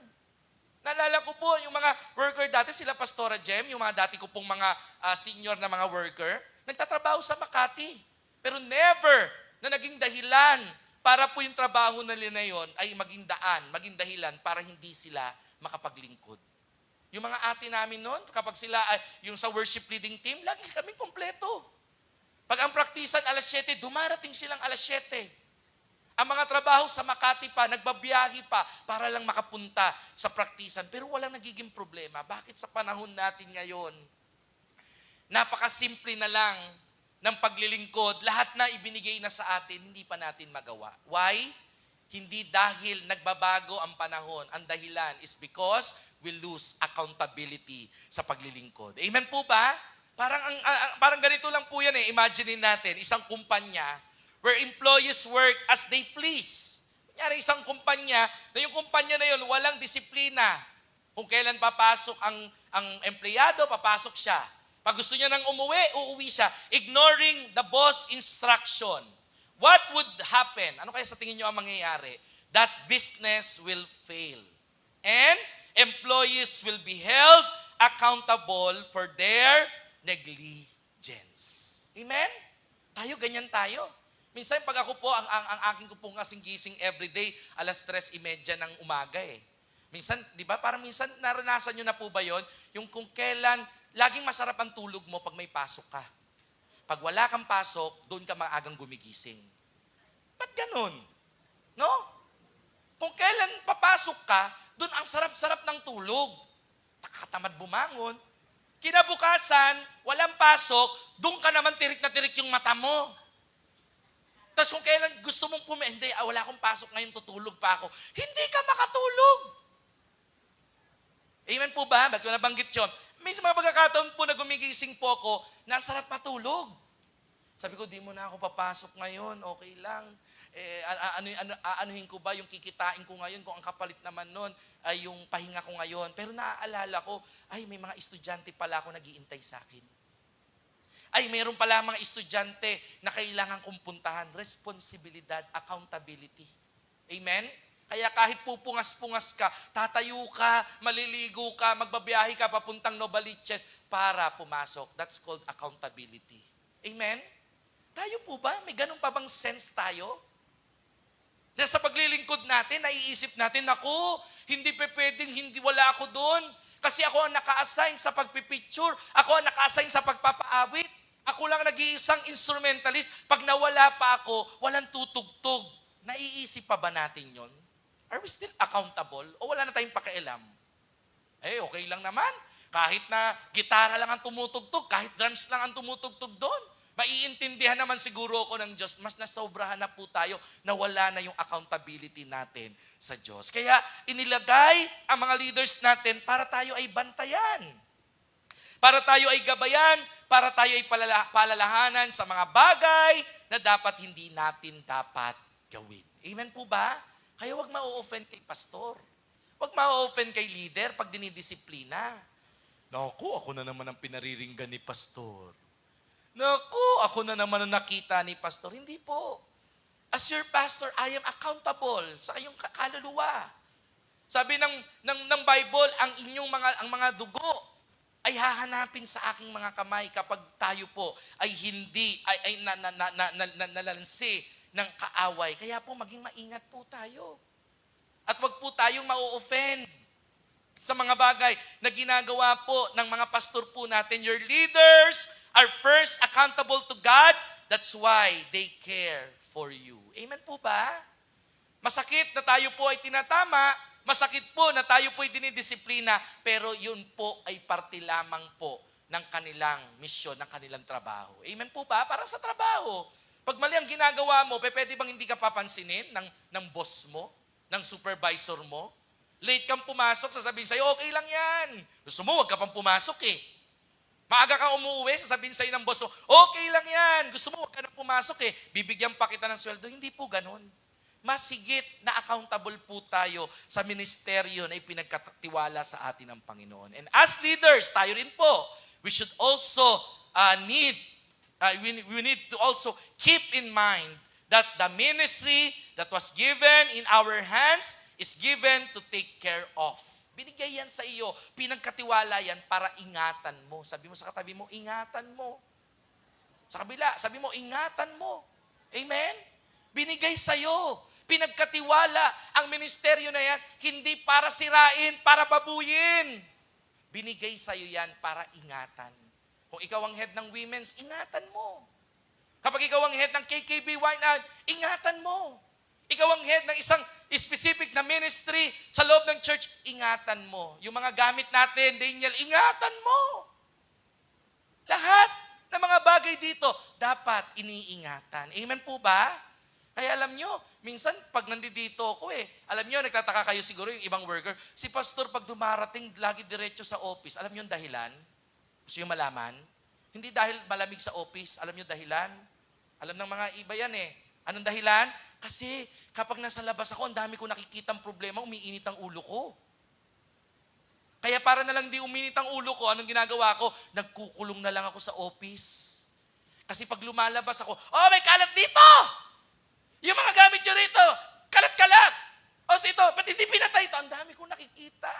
Naalala ko po, yung mga worker dati, sila Pastora Jem, yung mga dati ko pong mga senior na mga worker, nagtatrabaho sa Makati. Pero never na naging dahilan para po yung trabaho nila na yun ay maging daan, maging dahilan para hindi sila makapaglingkod. Yung mga ate namin noon, kapag sila, yung sa worship leading team, lagi kami kompleto. Pag ang praktisan alas 7, dumarating silang alas 7. Ang mga trabaho sa Makati pa, nagbabiyahe pa para lang makapunta sa praktisan. Pero walang nagiging problema. Bakit sa panahon natin ngayon, napakasimple na lang ng paglilingkod, lahat na ibinigay na sa atin, hindi pa natin magawa. Why? Hindi dahil nagbabago ang panahon. Ang dahilan is because we lose accountability sa paglilingkod. Amen po ba? Parang ganito lang po yan eh. Imaginein natin, isang kumpanya where employees work as they please. Kunyari isang kumpanya, na yung kumpanya na yun, walang disiplina. Kung kailan papasok ang empleyado, papasok siya. Pag gusto niya nang uuwi siya. Ignoring the boss instruction. What would happen? Ano kaya sa tingin niyo ang mangyayari? That business will fail. And employees will be held accountable for their negligence. Amen? Tayo, ganyan tayo. Minsan pag ako po, ang aking ko pong kasing gising everyday, alas 3:30 ng umaga eh. Minsan, di ba, parang minsan naranasan nyo na po ba yon? Yung kung kailan, laging masarap ang tulog mo pag may pasok ka. Pag wala kang pasok, doon ka maagang gumigising. Ba't ganun? No? Kung kailan papasok ka, doon ang sarap-sarap ng tulog. Nakatamad bumangon. Kinabukasan, walang pasok, doon ka naman tirik na tirik yung mata mo. Tapos kung kailan gusto mong hindi, wala akong pasok ngayon, tutulog pa ako. Hindi ka makatulog. Amen po ba? Ba't ko nabanggit yun? May mga pagkakataon po na gumigising po ako na ang sarap matulog. Sabi ko, di mo na ako papasok ngayon, okay lang. Anuhin ko ba yung kikitain ko ngayon kung ang kapalit naman nun ay yung pahinga ko ngayon. Pero naaalala ko, ay may mga estudyante pala ako nag-iintay sa akin. Ay, mayroon pala mga estudyante na kailangan kong puntahan. Responsibilidad, accountability. Amen? Kaya kahit pupungas-pungas ka, tatayo ka, maliligo ka, magbabiyahe ka, papuntang Novaliches para pumasok. That's called accountability. Amen? Tayo po ba? May ganun pa bang sense tayo? Na sa paglilingkod natin, naiisip natin, naku, hindi pwedeng, hindi wala ako doon. Kasi ako ang naka-assign sa pagpipicture. Ako ang naka-assign sa pagpapaawit. Ako lang nag-iisang instrumentalist. Pag nawala pa ako, walang tutugtog. Naiisip pa ba natin yon? Are we still accountable? O wala na tayong pakialam? Okay lang naman. Kahit na gitara lang ang tumutugtog, kahit drums lang ang tumutugtog doon, maiintindihan naman siguro ako ng Diyos, mas nasobrahan na po tayo na wala na yung accountability natin sa Diyos. Kaya inilagay ang mga leaders natin para tayo ay bantayan. Para tayo ay gabayan, para tayo ay palalahanan sa mga bagay na dapat hindi natin dapat gawin. Amen po ba? Kaya wag ma-offend kay pastor. Wag ma-offend kay leader pag dinidisiplina. Naku, ako na naman ang pinariringgan ni pastor. Naku, ako na naman ang nakita ni pastor. Hindi po. As your pastor, I am accountable sa iyong kaluluwa. Sabi ng Bible, ang mga dugo ay hahanapin sa aking mga kamay kapag tayo po ay hindi ay nalansi ng kaaway. Kaya po maging maingat po tayo. At wag po tayong ma-offend sa mga bagay na ginagawa po ng mga pastor po natin. Your leaders are first accountable to God. That's why they care for you. Amen po ba? Masakit na tayo po ay tinatama. Masakit po na tayo po ay dinidisiplina. Pero yun po ay parte lamang po ng kanilang misyon, ng kanilang trabaho. Amen po ba? Para sa trabaho. Pag mali ang ginagawa mo, pwede bang hindi ka papansinin ng boss mo? ng supervisor mo? Late kang pumasok, sasabihin sa'yo, okay lang yan. Gusto mo, wag ka pang pumasok eh. Maaga kang umuwi, sasabihin sa'yo ng boss mo, okay lang yan. Gusto mo, wag ka nang pumasok eh. Bibigyan pa kita ng sweldo. Hindi po ganun. Mas higit na accountable po tayo sa ministeryo na ipinagkatiwala sa atin ng Panginoon. And as leaders, tayo rin po, we should also we need to also keep in mind that the ministry that was given in our hands is given to take care of. Binigay yan sa iyo. Pinagkatiwala yan para ingatan mo. Sabi mo sa katabi mo, ingatan mo. Sa kabila, sabi mo, ingatan mo. Amen? Binigay sa iyo. Pinagkatiwala ang ministeryo na yan, hindi para sirain, para babuyin. Binigay sa iyo yan para ingatan. Kung ikaw ang head ng women's, ingatan mo. Kapag ikaw ang head ng KKB Wineout, ingatan mo. Ikaw ang head ng isang specific na ministry sa loob ng church, ingatan mo. Yung mga gamit natin, Daniel, ingatan mo. Lahat ng mga bagay dito, dapat iniingatan. Amen po ba? Kaya alam nyo, minsan pag nandito ako alam nyo, nagtataka kayo siguro yung ibang worker, si pastor pag dumarating, lagi diretso sa office. Alam nyo yung dahilan? Gusto nyo malaman? Hindi dahil malamig sa office. Alam nyo dahilan? Alam ng mga iba yan Anong dahilan? Kasi kapag nasa labas ako, ang dami ko nakikitang problema, umiinit ang ulo ko. Kaya para na lang di uminit ang ulo ko, anong ginagawa ko? Nagkukulong na lang ako sa office. Kasi pag lumalabas ako, may kalat dito! Yung mga gamit nyo rito, kalat-kalat! Ito, ba't hindi pinatay ito? Ang dami kong nakikita.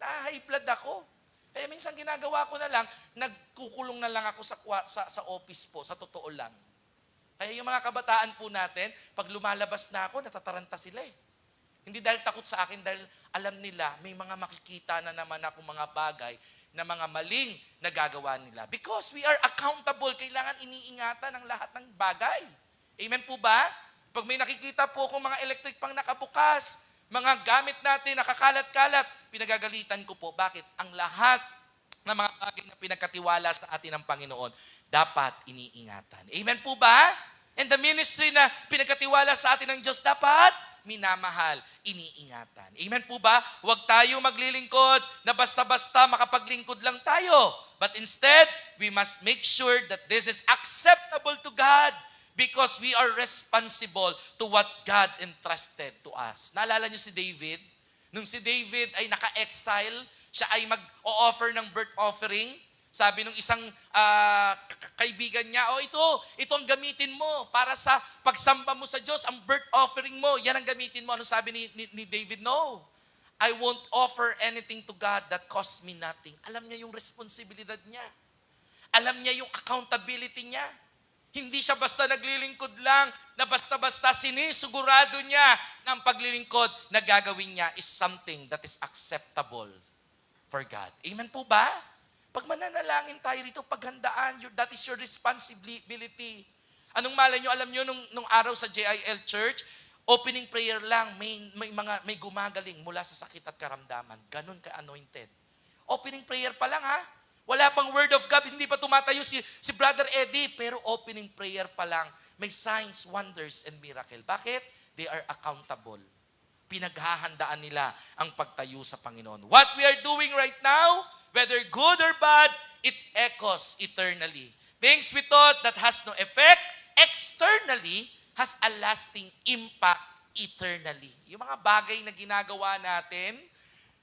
Na-high blood ako. Kaya minsan ginagawa ko na lang, nagkukulong na lang ako sa office po, sa totoo lang. Kaya yung mga kabataan po natin, pag lumalabas na ako, natataranta sila Hindi dahil takot sa akin, dahil alam nila, may mga makikita na naman akong mga bagay na mga maling nagagawa nila. Because we are accountable, kailangan iniingatan ang lahat ng bagay. Amen po ba? Pag may nakikita po akong mga electric pang nakabukas, mga gamit natin, nakakalat-kalat, pinagagalitan ko po. Bakit? Ang lahat ng mga bagay na pinagkatiwala sa atin ng Panginoon, dapat iniingatan. Amen po ba? And the ministry na pinagkatiwala sa atin ng Diyos, dapat minamahal, iniingatan. Amen po ba? Huwag tayo maglilingkod na basta-basta makapaglingkod lang tayo. But instead, we must make sure that this is acceptable to God because we are responsible to what God entrusted to us. Naalala niyo si David? Nung si David ay naka-exile, siya ay mag-o-offer ng birth offering. Sabi nung isang kaibigan niya, ito ang gamitin mo para sa pagsamba mo sa Diyos, ang birth offering mo, yan ang gamitin mo. Ano sabi ni David? No, I won't offer anything to God that costs me nothing. Alam niya yung responsibilidad niya. Alam niya yung accountability niya. Hindi siya basta naglilingkod lang, na basta-basta sinisugurado niya na ang paglilingkod na gagawin niya is something that is acceptable for God. Amen po ba? Pag mananalangin tayo rito, paghandaan, that is your responsibility. Anong malay nyo? Alam nyo, nung araw sa JIL Church, opening prayer lang, may gumagaling mula sa sakit at karamdaman. Ganon ka-anointed. Opening prayer pa lang Wala pang word of God, hindi pa tumatayo si Brother Eddie, pero opening prayer pa lang, may signs, wonders, and miracle. Bakit? They are accountable. Pinaghahandaan nila ang pagtayo sa Panginoon. What we are doing right now, whether good or bad, it echoes eternally. Things we thought that has no effect externally has a lasting impact eternally. Yung mga bagay na ginagawa natin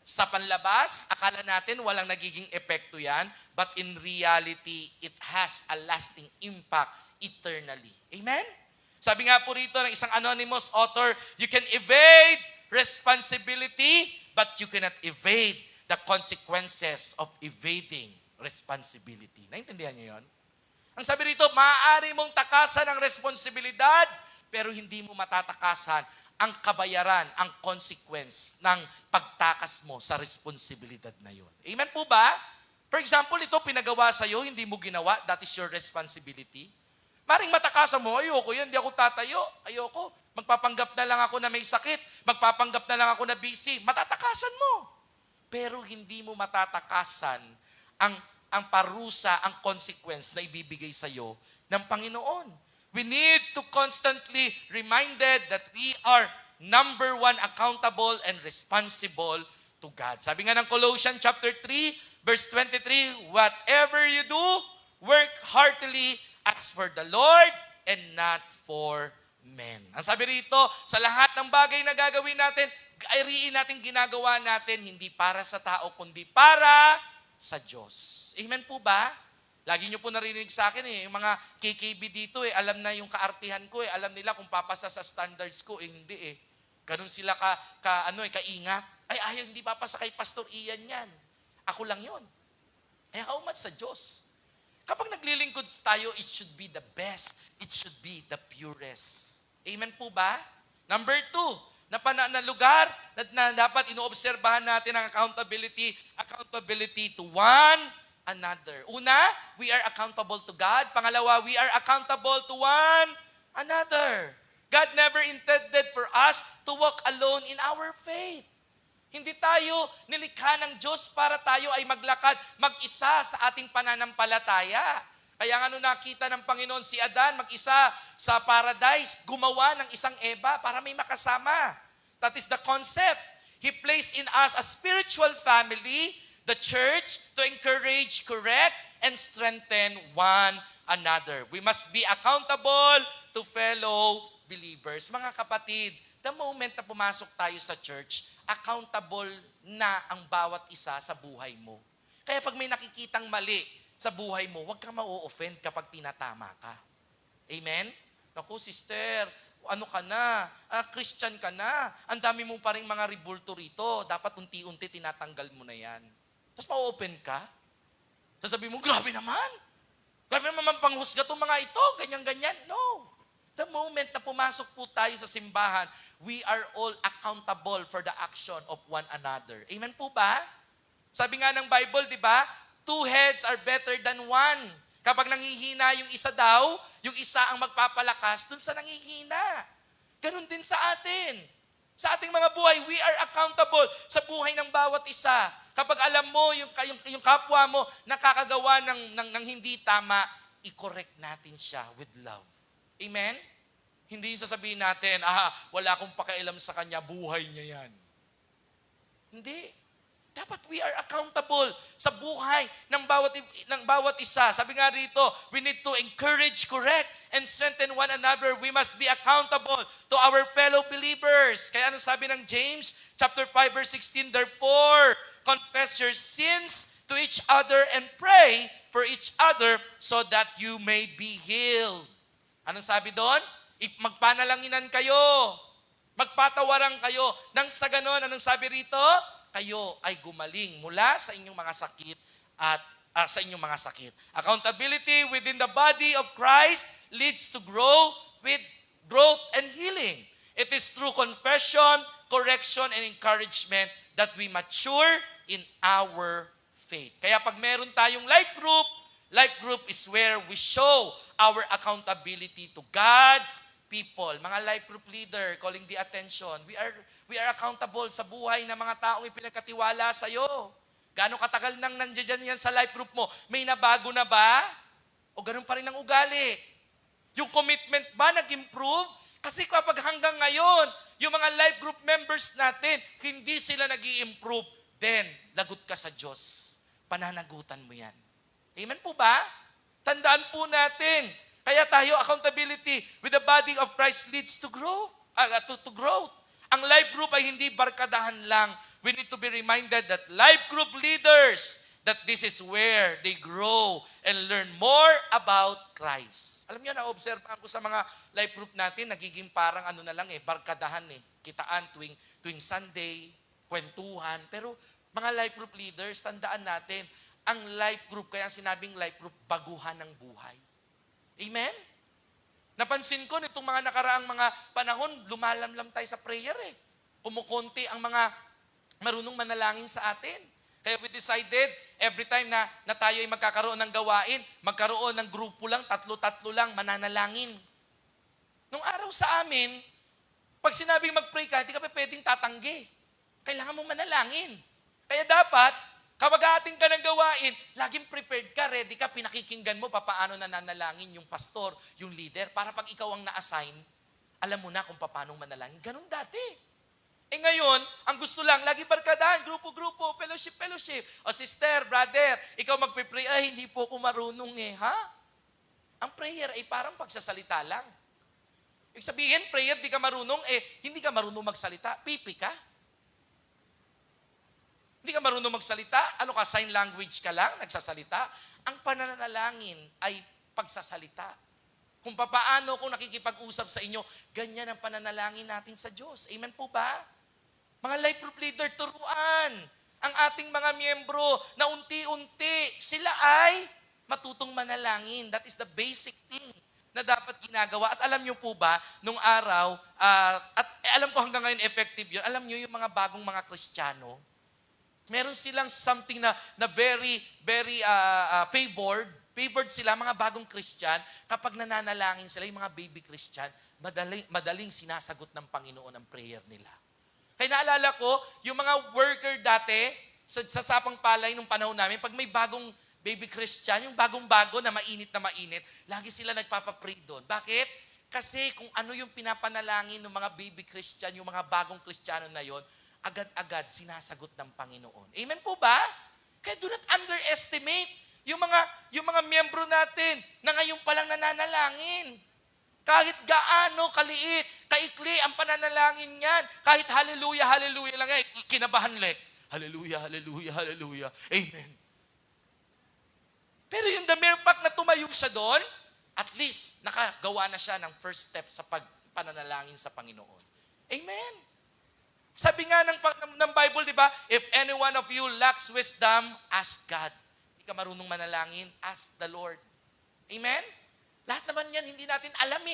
sa panlabas, akala natin walang nagiging epekto yan, but in reality, it has a lasting impact eternally. Amen? Sabi nga po rito ng isang anonymous author, you can evade responsibility, but you cannot evade the consequences of evading responsibility. Naintindihan niyo yun? Ang sabi rito, maaari mong takasan ang responsibilidad, pero hindi mo matatakasan ang kabayaran, ang consequence ng pagtakas mo sa responsibilidad na yun. Amen po ba? For example, ito pinagawa sa'yo, hindi mo ginawa, that is your responsibility. Maring matakasan mo, ayoko yan, hindi ako tatayo, ayoko. Magpapanggap na lang ako na may sakit, magpapanggap na lang ako na busy, matatakasan mo. Pero hindi mo matatakasan ang parusa, ang consequence na ibibigay sa'yo ng Panginoon. We need to constantly reminded that we are number one, accountable and responsible to God. Sabi nga ng Colossians chapter 3, verse 23, whatever you do, work heartily as for the Lord and not for men. Ang sabi rito, sa lahat ng bagay na gagawin natin, ayriin natin ginagawa natin, hindi para sa tao, kundi para sa Diyos. Amen po ba? Lagi nyo po narinig sa akin yung mga KKB dito alam na yung kaartihan ko alam nila kung papasa sa standards ko hindi Ganun sila kaingat. Ay, ayaw, hindi papasa kay Pastor Ian yan. Ako lang yon. Eh, how much sa Diyos? Kapag naglilingkod tayo, it should be the best. It should be the purest. Amen po ba? Number 2, na lugar na dapat inoobserbahan natin ang accountability to one another. Una, we are accountable to God. Pangalawa, we are accountable to one another. God never intended for us to walk alone in our faith. Hindi tayo nilikha ng Diyos para tayo ay maglakad mag-isa sa ating pananampalataya. Kaya nga nung nakita ng Panginoon si Adan mag-isa sa paradise, gumawa ng isang Eva para may makasama. That is the concept. He placed in us a spiritual family, the church, to encourage, correct, and strengthen one another. We must be accountable to fellow believers. Mga kapatid, the moment na pumasok tayo sa church, accountable na ang bawat isa sa buhay mo. Kaya pag may nakikitang mali sa buhay mo, huwag kang ma-offend kapag tinatama ka. Amen? Naku, sister, ano ka na? Christian ka na. Ang dami mo pa rin mga ribulto rito. Dapat unti-unti tinatanggal mo na yan. Tapos ma-open ka. Sasabihin mo, grabe naman. Grabe naman panghusga itong mga ito. Ganyan-ganyan. No. The moment na pumasok po tayo sa simbahan, we are all accountable for the action of one another. Amen po ba? Sabi nga ng Bible, di ba? 2 heads are better than one. Kapag nanghihina yung isa daw, yung isa ang magpapalakas dun sa nanghihina. Ganun din sa atin. Sa ating mga buhay, we are accountable sa buhay ng bawat isa. Kapag alam mo, yung kapwa mo nakakagawa ng hindi tama, i-correct natin siya with love. Amen? Hindi yung sasabihin natin, wala akong pakialam sa kanya, buhay niya yan. Hindi. Dapat we are accountable sa buhay ng bawat isa. Sabi nga rito, we need to encourage, correct, and strengthen one another. We must be accountable to our fellow believers. Kaya ano sabi ng James, chapter 5, verse 16, therefore, confess your sins to each other and pray for each other so that you may be healed. Anong sabi doon? Magpanalanginan kayo. Magpatawaran kayo. Nang sa ganon, anong sabi rito? Kayo ay gumaling mula sa inyong mga sakit at sa inyong mga sakit. Accountability within the body of Christ leads to growth and healing. It is through confession, correction, and encouragement that we mature in our faith. Kaya pag meron tayong life group is where we show our accountability to God's people. Mga life group leader, calling the attention. We are accountable sa buhay ng mga taong ipinagkatiwala sa iyo. Gaano katagal nang nandiyan yan sa life group mo? May nabago na ba? O ganun pa rin ang ugali? Yung commitment ba nag-improve? Kasi kapag hanggang ngayon, yung mga life group members natin, hindi sila nag-i-improve, then lagot ka sa Diyos. Pananagutan mo yan. Amen po ba? Tandaan po natin. Kaya tayo, accountability with the body of Christ leads to growth. Ang life group ay hindi barkadahan lang. We need to be reminded that life group leaders, that this is where they grow and learn more about Christ. Alam niyo, na-observehan ko sa mga life group natin, nagiging parang barkadahan Kitaan tuwing Sunday, kwentuhan. Pero mga life group leaders, tandaan natin, ang life group, kaya sinabing life group, baguhan ng buhay. Amen? Napansin ko nitong mga nakaraang mga panahon, lumalamlam tayo sa prayer Kumukonti ang mga marunong manalangin sa atin. Kaya we decided, every time na tayo ay magkakaroon ng gawain, magkaroon ng grupo lang, tatlo lang, mananalangin. Nung araw sa amin, pag sinabing mag-pray ka, hindi ka pa pwedeng tatanggi. Kailangan mong manalangin. Kaya dapat, kapag ating ka ng gawain, laging prepared ka, ready ka, pinakikinggan mo paano nananalangin yung pastor, yung leader, para pag ikaw ang na-assign, alam mo na kung paano manalangin. Ganun dati. Ngayon, ang gusto lang, lagi barkadahan, grupo-grupo, fellowship. O sister, brother, ikaw magpipray, ay hindi po ako marunong ha? Ang prayer ay parang pagsasalita lang. Ibig sabihin, prayer, di ka marunong, hindi ka marunong magsalita, pipi ka. Hindi ka marunong magsalita, ano ka, sign language ka lang, nagsasalita. Ang pananalangin ay pagsasalita. Kung papaano kung nakikipag-usap sa inyo, ganyan ang pananalangin natin sa Diyos. Amen po ba? Mga life group leader, turuan ang ating mga miyembro na unti-unti sila ay matutong manalangin. That is the basic thing na dapat ginagawa. At alam nyo po ba, nung araw, at alam ko hanggang ngayon effective yun, alam nyo yung mga bagong mga Kristiyano, meron silang something na very, very favored sila, mga bagong Christian, kapag nananalangin sila, yung mga baby Christian, madaling sinasagot ng Panginoon ang prayer nila. Kaya naalala ko, yung mga worker dati, sa sapang palay nung panahon namin, pag may bagong baby Christian, yung bagong-bago na mainit, lagi sila nagpapapray doon. Bakit? Kasi kung ano yung pinapanalangin ng mga baby Christian, yung mga bagong Kristiyano na yon, agad-agad sinasagot ng Panginoon. Amen po ba? Kaya do not underestimate yung mga miyembro natin na ngayon palang nananalangin. Kahit gaano kaliit, kaikli ang pananalangin niyan. Kahit hallelujah, hallelujah lang, kinabahan like, hallelujah, hallelujah, hallelujah, amen. Pero yung the mere fact na tumayo siya doon, at least nakagawa na siya ng first step sa pananalangin sa Panginoon. Amen. Sabi nga ng Bible, di ba? If any one of you lacks wisdom, ask God. Hindi ka marunong manalangin, ask the Lord. Amen? Lahat naman yan, hindi natin alam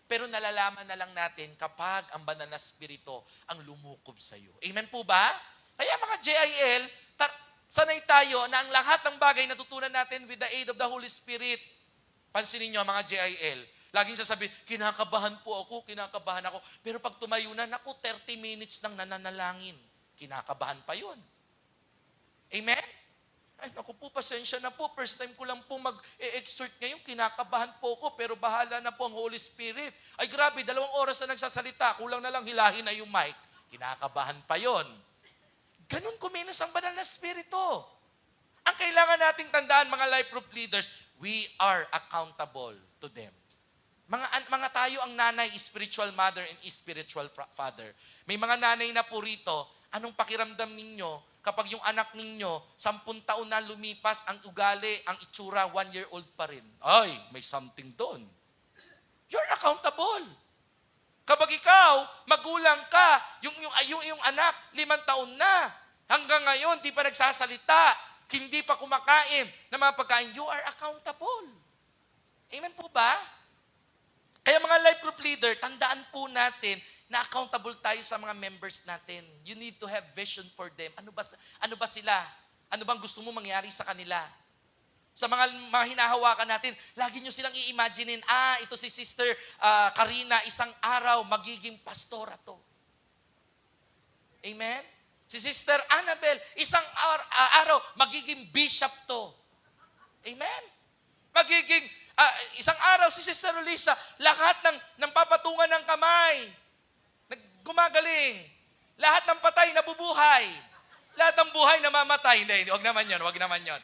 Pero nalalaman na lang natin kapag ang banal na spirito ang lumukob sa iyo. Amen po ba? Kaya mga JIL, sanay tayo na ang lahat ng bagay natutunan natin with the aid of the Holy Spirit. Pansinin nyo mga JIL, laging sasabihin, kinakabahan ako. Pero pag tumayo na, 30 minutes nang nananalangin. Kinakabahan pa yun. Amen? Ay, naku po, pasensya na po. First time ko lang po mag-exhort ngayon. Kinakabahan po ako, pero bahala na po ang Holy Spirit. Ay, grabe, 2 oras na nagsasalita. Kulang na lang hilahin na yung mic. Kinakabahan pa yon. Ganun kumilos ang banal na spirito. Ang kailangan nating tandaan, mga life group leaders, we are accountable to them. Mga tayo ang nanay, spiritual mother and spiritual father. May mga nanay na po rito, anong pakiramdam ninyo kapag yung anak ninyo, 10 taon na lumipas, ang ugali, ang itsura, 1-year-old pa rin? Ay, may something doon. You're accountable. Kapag ikaw, magulang ka, yung anak, 5 taon na, hanggang ngayon, di pa nagsasalita, hindi pa kumakain ng mga pagkain, you are accountable. Amen po ba? Kaya mga life group leader, tandaan po natin na accountable tayo sa mga members natin. You need to have vision for them. Ano ba sila? Ano bang gusto mo mangyari sa kanila? Sa mga hinahawakan natin, lagi nyo silang i-imaginein, ito si Sister Karina, isang araw magiging pastora to. Amen? Si Sister Annabel, isang araw magiging bishop to. Amen? Magiging, isang araw si Sister Ulisa, lahat ng papatungan ng kamay, gumagaling. Lahat ng patay nabubuhay. Lahat ng buhay namamatay. Hindi, wag naman yon.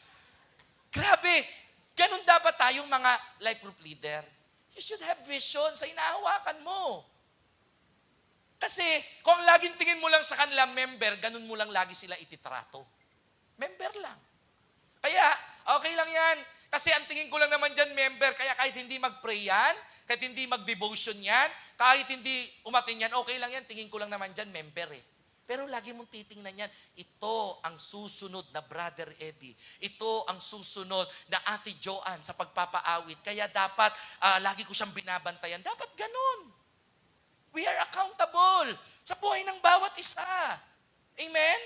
Grabe, ganun dapat tayong mga life group leader. You should have vision sa inahawakan mo. Kasi kung laging tingin mo lang sa kanila member, ganun mo lang lagi sila ititrato. Member lang. Kaya, okay lang yan. Kasi ang tingin ko lang naman dyan, member, kaya kahit hindi mag-pray yan, kahit hindi mag-devotion yan, kahit hindi umatin yan, okay lang yan, tingin ko lang naman dyan, member Pero lagi mong titingnan yan, ito ang susunod na Brother Eddie. Ito ang susunod na Ate Joanne sa pagpapaawit. Kaya dapat, lagi ko siyang binabantayan. Dapat ganun. We are accountable sa buhay ng bawat isa. Amen?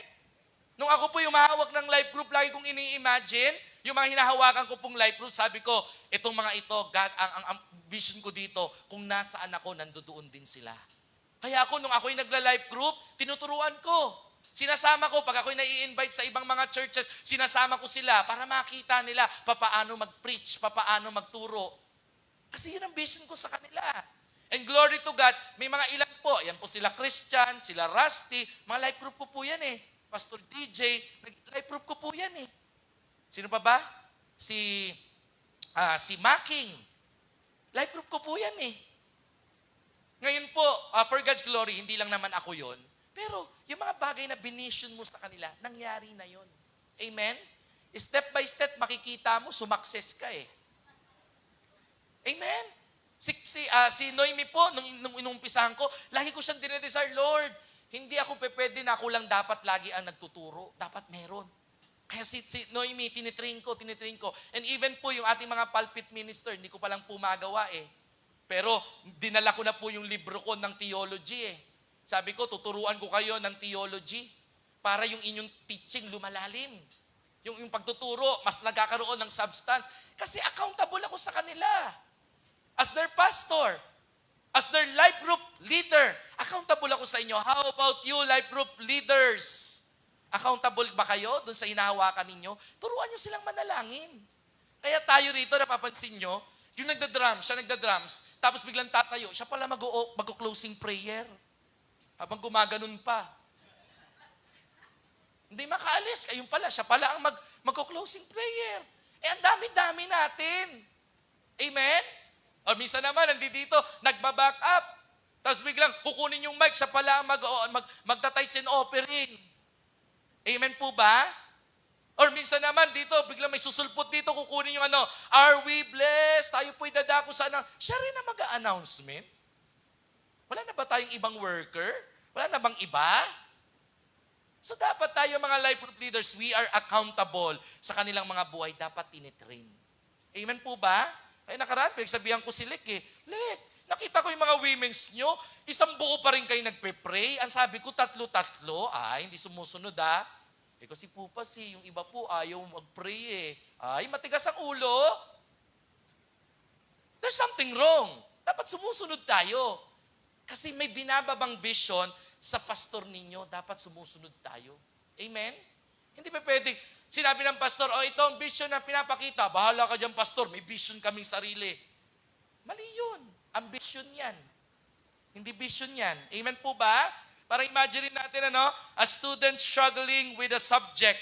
Nung ako po yung mahawak ng life group, lagi kong ini-imagine, yung mga hinahawakan ko pong life group, sabi ko, itong mga ito, ang vision ko dito, kung nasaan ako, nandoon din sila. Kaya ako, nung ako'y nagla-life group, tinuturuan ko. Sinasama ko, pag ako'y nai-invite sa ibang mga churches, sinasama ko sila para makita nila papaano mag-preach, papaano magturo. Kasi yun ang vision ko sa kanila. And glory to God, may mga ilan po, yan po sila Christian, sila Rusty, mga life group ko po yan eh. Pastor DJ, life group ko po yan eh. Sino pa ba? Si Making. Life group ko po yan eh. Ngayon po, for God's glory, hindi lang naman ako yon. Pero yung mga bagay na binisyon mo sa kanila, nangyari na yon. Amen? Step by step, makikita mo, sumakses ka eh. Amen? Si Noemi po, nung inumpisahan ko, lagi ko siyang dinedesire, Lord, hindi ako pwede na ako lang dapat lagi ang nagtuturo. Dapat meron. Kaya si Noemi, tinitrain ko. And even po yung ating mga pulpit minister, hindi ko palang po magawa eh. Pero dinala ko na po yung libro ko ng theology eh. Sabi ko, tuturuan ko kayo ng theology para yung inyong teaching lumalalim. Yung pagtuturo, mas nagkakaroon ng substance. Kasi accountable ako sa kanila. As their pastor, as their life group leader, accountable ako sa inyo. How about you, life group leaders? Accountable ba kayo dun sa hinahawakan ninyo? Turuan nyo silang manalangin. Kaya tayo rito, napapansin nyo, yung siya nagda-drums, tapos biglang tatayo, siya pala mag-closing prayer. Habang gumaganon pa. Hindi makaalis. Ayun pala, siya pala ang mag-closing prayer. Ang dami-dami natin. Amen? O minsan naman, nandito, nagbaback up. Tapos biglang, kukunin yung mic, siya pala ang magta-tithes and offering. Amen po ba? Or minsan naman dito, biglang may susulpot dito, kukunin yung are we blessed? Tayo po'y dadako sa Siya rin na mag-announcement. Wala na ba tayong ibang worker? Wala na bang iba? So dapat tayo mga life group leaders, we are accountable sa kanilang mga buhay. Dapat tinitrain. Amen po ba? Kaya nakaraan, pinagsabihan ko si Lek eh. Lek, nakita ko yung mga women's nyo, isang buo pa rin kayo nagpe-pray. Ang sabi ko, 3-3. Ay, hindi sumusunod ah. Kasi po pa yung iba po ayaw mag-pray eh. Ay, matigas ang ulo. There's something wrong. Dapat sumusunod tayo. Kasi may binababang vision sa pastor ninyo, dapat sumusunod tayo. Amen? Hindi pa pwedeng, sinabi ng pastor, ito ang vision na pinapakita. Bahala ka dyan, pastor. May vision kaming sarili. Mali yun. Ambition yan. Hindi vision yan. Amen po ba? Para imagine natin, a student struggling with a subject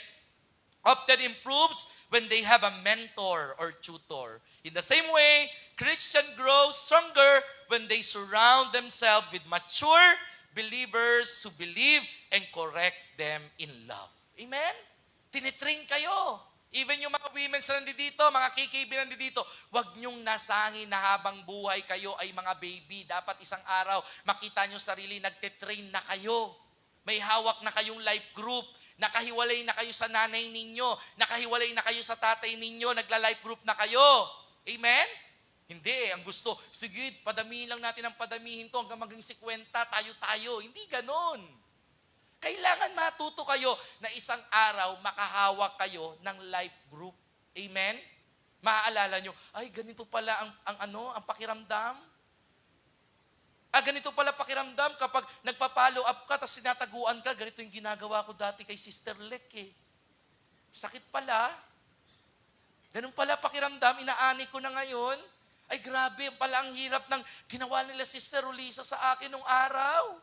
often improves when they have a mentor or tutor. In the same way, Christian grows stronger when they surround themselves with mature believers who believe and correct them in love. Amen? Tinitrain kayo. Even yung mga women na nandito, mga KKB na nandito, huwag nyong nasangin na habang buhay kayo ay mga baby. Dapat isang araw, makita nyo sarili, nagtitrain na kayo. May hawak na kayong life group. Nakahiwalay na kayo sa nanay ninyo. Nakahiwalay na kayo sa tatay ninyo. Nagla-life group na kayo. Amen? Hindi. Ang gusto, sige, padamihin lang natin ang padamihin to hanggang maging 50, tayo-tayo. Hindi ganon. Kailangan matuto kayo na isang araw makahawak kayo ng life group. Amen? Maaalala nyo, ay ganito pala ang pakiramdam. Ganito pala pakiramdam kapag nagpa-follow up ka tapos sinataguan ka, ganito yung ginagawa ko dati kay Sister Lek eh. Sakit pala. Ganun pala pakiramdam, inaani ko na ngayon. Ay grabe, pala ang hirap ng ginawa nila Sister Ulisa sa akin nung araw.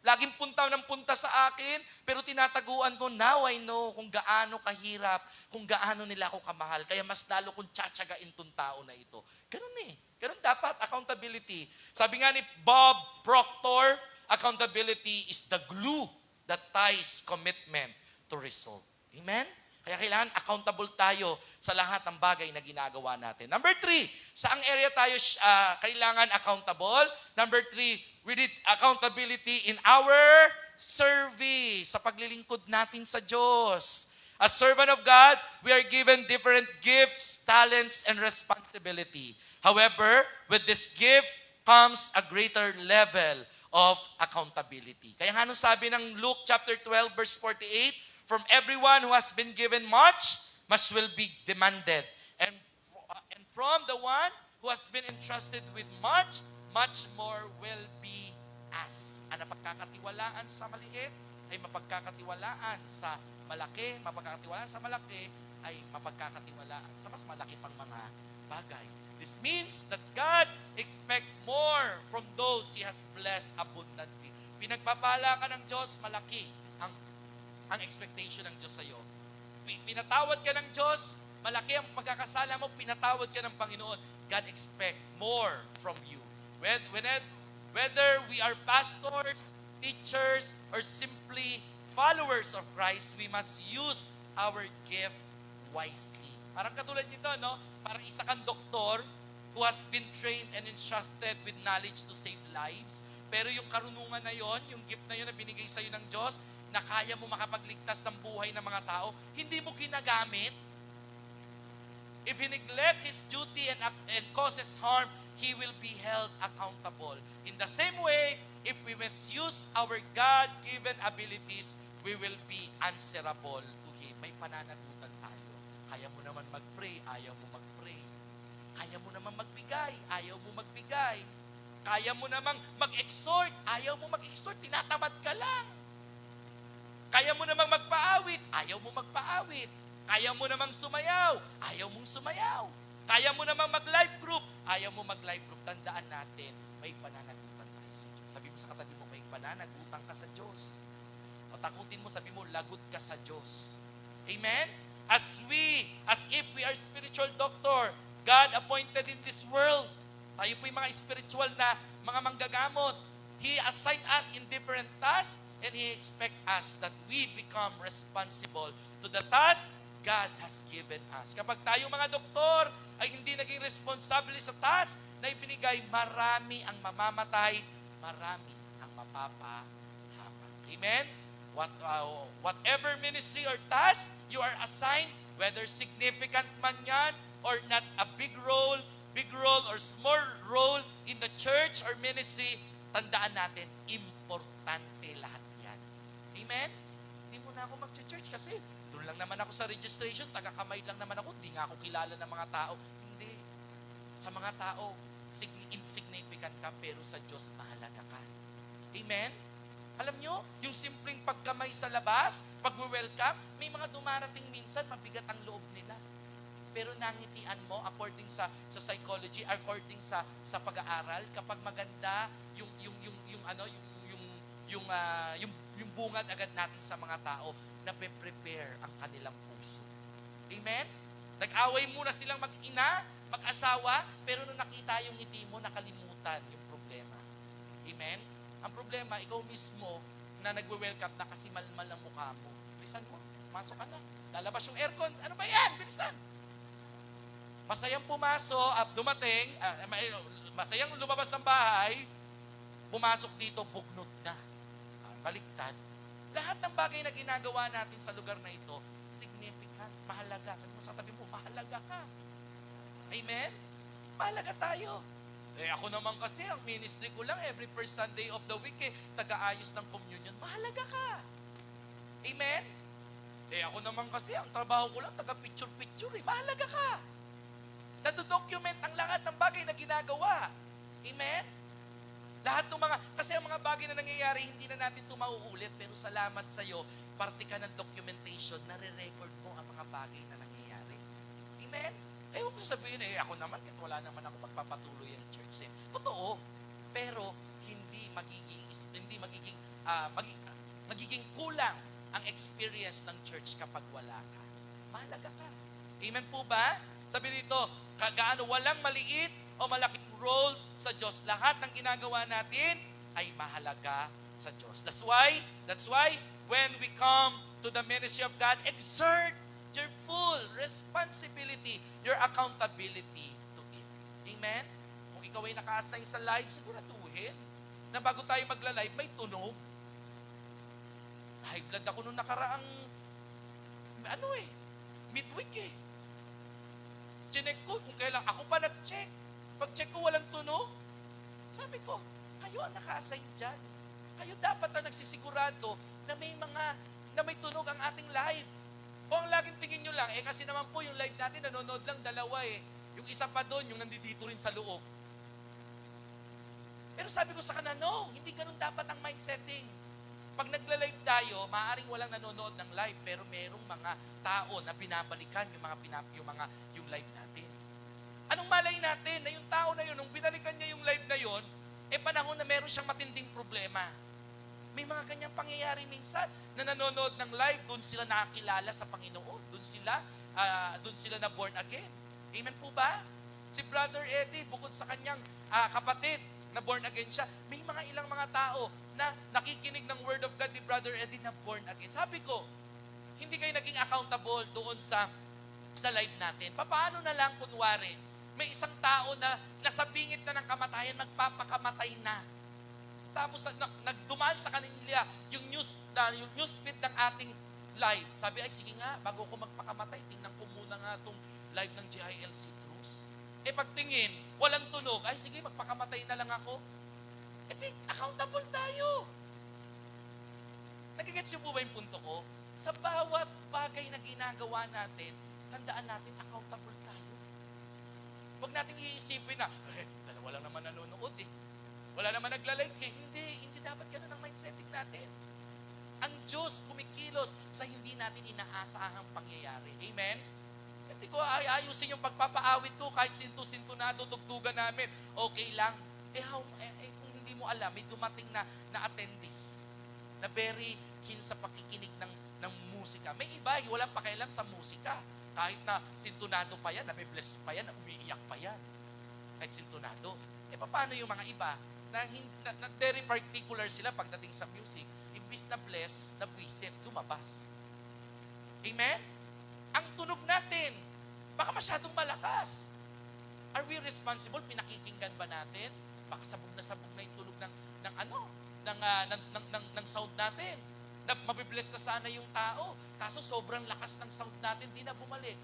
Laging punta ng punta sa akin, pero tinataguan ko, now I know kung gaano kahirap, kung gaano nila ako kamahal. Kaya mas lalo kong tsatsagain tong tao na ito. Ganun eh. Ganun dapat, accountability. Sabi nga ni Bob Proctor, accountability is the glue that ties commitment to result. Amen? Kaya kailangan accountable tayo sa lahat ng bagay na ginagawa natin. Number 3, saang area tayo kailangan accountable? Number 3, we need accountability in our service, sa paglilingkod natin sa Diyos. As servant of God, we are given different gifts, talents, and responsibility. However, with this gift comes a greater level of accountability. Kaya nga nung sabi ng Luke chapter 12, verse 48, from everyone who has been given much, much will be demanded. And from the one who has been entrusted with much, much more will be asked. Ang napagkakatiwalaan sa maliit ay mapagkakatiwalaan sa malaki. Mapagkakatiwalaan sa malaki ay mapagkakatiwalaan sa mas malaki pang mga bagay. This means that God expect more from those He has blessed abundantly. Pinagpapala ka ng Diyos, malaki ang expectation ng Diyos sa'yo. Pinatawad ka ng Diyos, malaki ang pagkakasala mo, pinatawad ka ng Panginoon. God expect more from you. Whether we are pastors, teachers, or simply followers of Christ, we must use our gift wisely. Parang katulad nito, no? Parang isa kang doktor who has been trained and entrusted with knowledge to save lives. Pero yung karunungan na yon, yung gift na yon na binigay sa'yo ng Diyos, na kaya mo makapagligtas ng buhay ng mga tao, hindi mo ginagamit. If he neglect his duty and causes harm, he will be held accountable. In the same way, if we misuse our God-given abilities, we will be answerable to Him. May pananagutan tayo. Kaya mo naman mag-pray, ayaw mo mag-pray. Kaya mo naman magbigay, ayaw mo magbigay. Kaya mo namang mag-exhort, ayaw mo mag-exhort, tinatamad ka lang. Kaya mo namang magpaawit, ayaw mo magpaawit. Kaya mo namang sumayaw, ayaw mong sumayaw. Kaya mo namang mag-life group, ayaw mo mag-life group. Tandaan natin, may pananagutan tayo sa Diyos. Sabi mo sa katabi mo, may pananagutan ka sa Diyos. O takutin mo, sabi mo, lagot ka sa Diyos. Amen? As if we are spiritual doctor, God appointed in this world. Tayo po yung mga spiritual na mga manggagamot. He assigned us in different tasks and He expects us that we become responsible to the task God has given us. Kapag tayo mga doktor ay hindi naging responsable sa task na ibinigay, marami ang mamamatay, marami ang mapapahamak. Amen? Whatever ministry or task you are assigned, whether significant man yan or not a big role or small role in the church or ministry, tandaan natin, importante lahat yan. Amen? Hindi mo na ako mag-church kasi doon lang naman ako sa registration, taga-kamay lang naman ako, hindi nga ako kilala ng mga tao. Hindi. Sa mga tao, insignificant ka, pero sa Diyos, mahalaga ka. Amen? Alam nyo, yung simpleng pagkamay sa labas, pag-welcome, may mga dumarating minsan, mabigat ang loob nila. Pero nangitian mo, according sa psychology, according sa pag-aaral, kapag maganda yung bungad agad natin sa mga tao, na prepare ang kanilang puso. Amen? Nag-away muna silang mag-ina, mag-asawa, pero nung nakita yung ngiti mo, nakalimutan yung problema. Amen? Ang problema, ikaw mismo na nagwe-welcome na kasi malmal ang mukha mo. Bilisan mo, masok ka na. Lalabas yung aircon. Ano ba yan? Bilisan. Masayang pumasok, dumating, masayang lumabas ng bahay, pumasok dito, bugnot na. Baliktad. Lahat ng bagay na ginagawa natin sa lugar na ito, significant, mahalaga. Sabi mo sa tabi mo, mahalaga ka. Amen? Mahalaga tayo. Ako naman kasi, ang ministry ko lang, every first Sunday of the week, taga-ayos ng communion. Mahalaga ka. Amen? Ako naman kasi, ang trabaho ko lang, taga-picture-picture. Mahalaga ka. Nado-document ang lahat ng bagay na ginagawa. Amen? Lahat ng kasi ang mga bagay na nangyayari, hindi na natin ito mauulit, pero salamat sa iyo, parte ka ng documentation, nare-record mo ang mga bagay na nangyayari. Amen? Huwag mo sabihin, ako naman, kahit wala naman ako magpapatuloy ang church. Totoo, pero magiging kulang ang experience ng church kapag wala ka. Mahalaga ka. Amen po ba? Sabi dito, kagaano walang maliit o malaking role sa Diyos. Lahat ng ginagawa natin ay mahalaga sa Diyos. That's why, when we come to the ministry of God, exert your full responsibility, your accountability to it. Amen? Kung ikaw ay naka-assign sa live, siguraduhin na bago tayo magla-live, may tunog. High blood ako nung nakaraang, midweek Chinek ko kung kailan, ako pa nag-check. Pag-check ko walang tunog, sabi ko, kayo ang naka-assign dyan. Kayo dapat na nagsisigurado na may tunog ang ating live. O ang laging tingin nyo lang, kasi naman po yung live natin, nanonood lang dalawa Yung isa pa doon, yung nandito rin sa loob. Pero sabi ko sa kanila, no, hindi ganun dapat ang mindsetting. Pag nagla-live tayo, maaaring walang nanonood ng live, pero merong mga tao na binabalikan yung live natin. Anong malay natin na yung tao na yun, nung binalikan niya panahon na meron siyang matinding problema. May mga ganyang pangyayari minsan na nanonood ng live, doon sila nakakilala sa Panginoon. Doon sila na born again. Amen po ba? Si Brother Eddie, bukod sa kanyang kapatid na born again siya, may mga ilang mga tao na nakikinig ng Word of God ni Brother Eddie na born again. Sabi ko, hindi kayo naging accountable doon sa live natin. Paano na lang kunwari, may isang tao na nasa bingit na ng kamatayan, magpapakamatay na. Tapos nagdumaan sa kanila yung news feed ng ating live. Sabi, ay sige nga, bago ko magpakamatay, tingnan ko muna nga itong live ng GILC Truth. Pagtingin, walang tunog, ay sige, magpakamatay na lang ako. Accountable tayo. Nagigets niyo po ba yung punto ko? Sa bawat bagay na ginagawa natin, tandaan natin, accountable tayo. Huwag nating iisipin na, wala naman nanonood wala naman naglalike Hindi dapat ganun ang mindsetting natin. Ang Diyos kumikilos sa hindi natin inaasahang pangyayari. Amen? Hindi ko ayusin yung pagpapaawit ko kahit sinto-sintonado, tugtugan namin. Okay lang. Kung hindi mo alam, may dumating na attendees na very keen sa pakikinig ng musika. May iba, walang pakialam sa musika. Kahit na sintonado pa yan, nabibless pa yan, umiiyak pa yan. Kahit sintonado. Paano yung mga iba na very particular sila pagdating sa music, imbis na bless, na buwisit, lumabas. Amen? Ang tunog natin, baka masyadong malakas. Are we responsible? Pinakikinggan ba natin? Baka sabog na yung tunog ng sound natin. Na mabibless na sana yung tao. Kaso sobrang lakas ng sound natin, di na bumalik.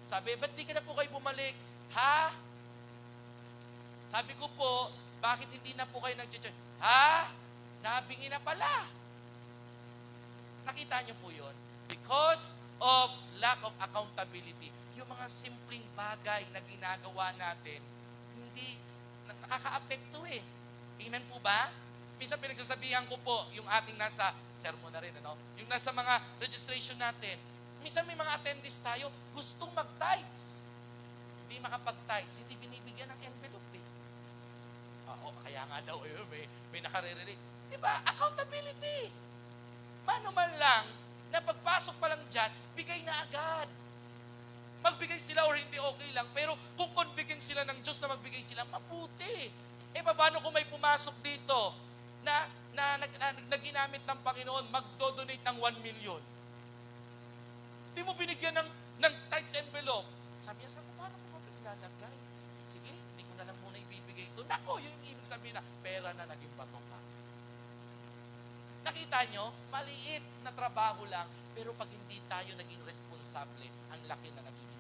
Sabi, ba't di ka na po kayo bumalik? Ha? Sabi ko po, bakit hindi na po kayo nag-church? Ha? Nabingi na pala. Nakita niyo po yun? Because of lack of accountability, yung mga simpleng bagay na ginagawa natin, hindi, nakaka-apekto Amen po ba? Minsan pinagsasabihan ko po, yung ating nasa, sermon na rin, yung nasa mga registration natin, minsan may mga attendees tayo, gustong mag-tithes. Hindi makapag-tithes, hindi binibigyan ng envelope kaya nga daw, may nakarelate. Diba? Accountability. Paano man lang, na pagpasok pa lang dyan, bigay na agad. Magbigay sila or hindi okay lang, pero kung convictin sila ng Diyos na magbigay sila, mabuti. Paano kung may pumasok dito na ginamit ng Panginoon, magdo-donate ng 1 million? Hindi mo binigyan ng tithes envelope. Sabi niya, paano ko maglalagay? Sige, hindi ko na lang muna ibibigay ito. Nako, yun yung ibig sabihin na pera na naging bato pa. Nakita nyo, maliit na trabaho lang, pero pag hindi tayo naging responsable, ang laki na naging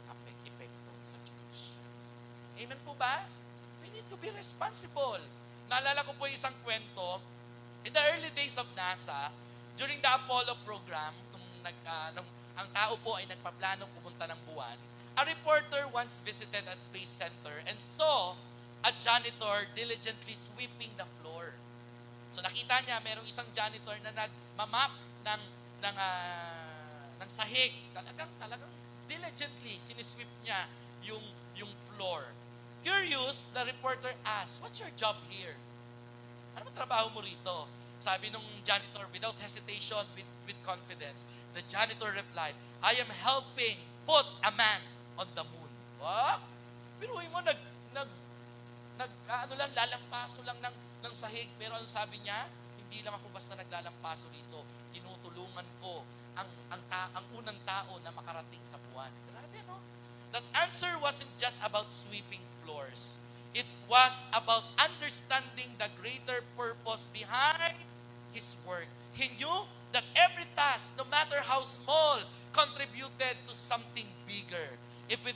epekto sa church. Amen po ba? We need to be responsible. Naalala ko po isang kwento, in the early days of NASA, during the Apollo program, nung ang tao po ay nagpaplanong pumunta ng buwan, a reporter once visited a space center and saw a janitor diligently sweeping the floor. So nakita niya, merong isang janitor na nagmamap ng sahig. Talagang diligently sinisweep niya yung floor. Curious, the reporter asked, "What's your job here?" Ano ba trabaho mo rito? Sabi nung janitor, without hesitation, with confidence, the janitor replied, "I am helping put a man on the moon." Pero mo, lalampaso lang ng sahig. Pero ang sabi niya, hindi lang ako basta naglalampaso dito. Tinutulungan ko ang unang tao na makarating sa buwan. Grabe, no? That answer wasn't just about sweeping floors. It was about understanding the greater purpose behind his work. He knew that every task, no matter how small, contributed to something bigger. If he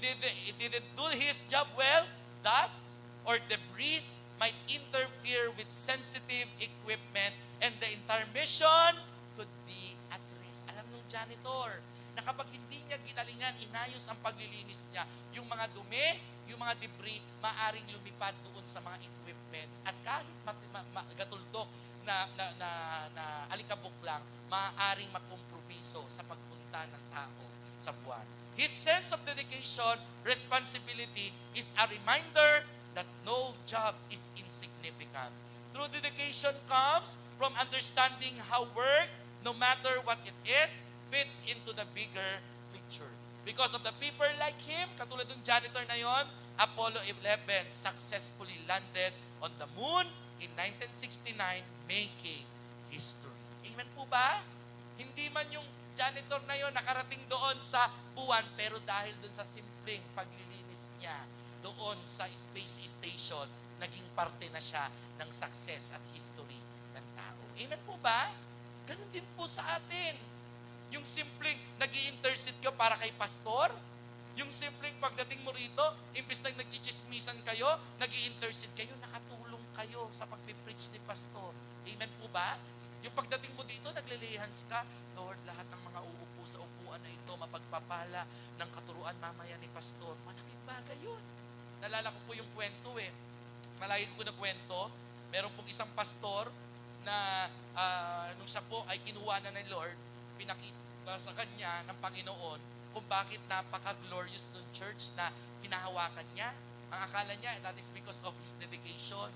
didn't do his job well, dust or debris might interfere with sensitive equipment and the entire mission could be at risk. Alam nung janitor, na kapag hindi niya ginalingan, inayos ang paglilinis niya, yung mga dumi, yung mga debris, maaring lumipad doon sa mga equipment. At kahit gatuldok na alikabok lang, maaaring makompromiso sa pagpunta ng tao sa buwan. His sense of dedication, responsibility is a reminder that no job is insignificant. True dedication comes from understanding how work, no matter what it is, fits into the bigger picture. Because of the people like him, katulad ng janitor na yon, Apollo 11 successfully landed on the moon in 1969, making history. Amen po ba? Hindi man yung janitor na yon nakarating doon sa buwan, pero dahil doon sa simpleng paglilinis niya doon sa space station, naging parte na siya ng success at history ng tao. Amen po ba? Ganun din po sa atin. Yung simpleng nag-i-intercede ka para kay pastor, yung simpleng pagdating mo rito, imbis na nagchichismisan kayo, nag-i-intercede kayo, nakatulong kayo sa pagpipreach ni pastor. Amen po ba? Yung pagdating mo dito, naglilihans ka, Lord, lahat ng mga uupo sa upuan na ito, mapagpapala ng katuruan mamaya ni pastor. Malaking bagay yun. Nalala ko po yung kwento Malayo ko na kwento. Meron pong isang pastor na nung siya po ay kinuha na ng Lord, pinakita sa kanya ng Panginoon kung bakit napaka-glorious ng church na hinahawakan niya. Ang akala niya, that is because of his dedication.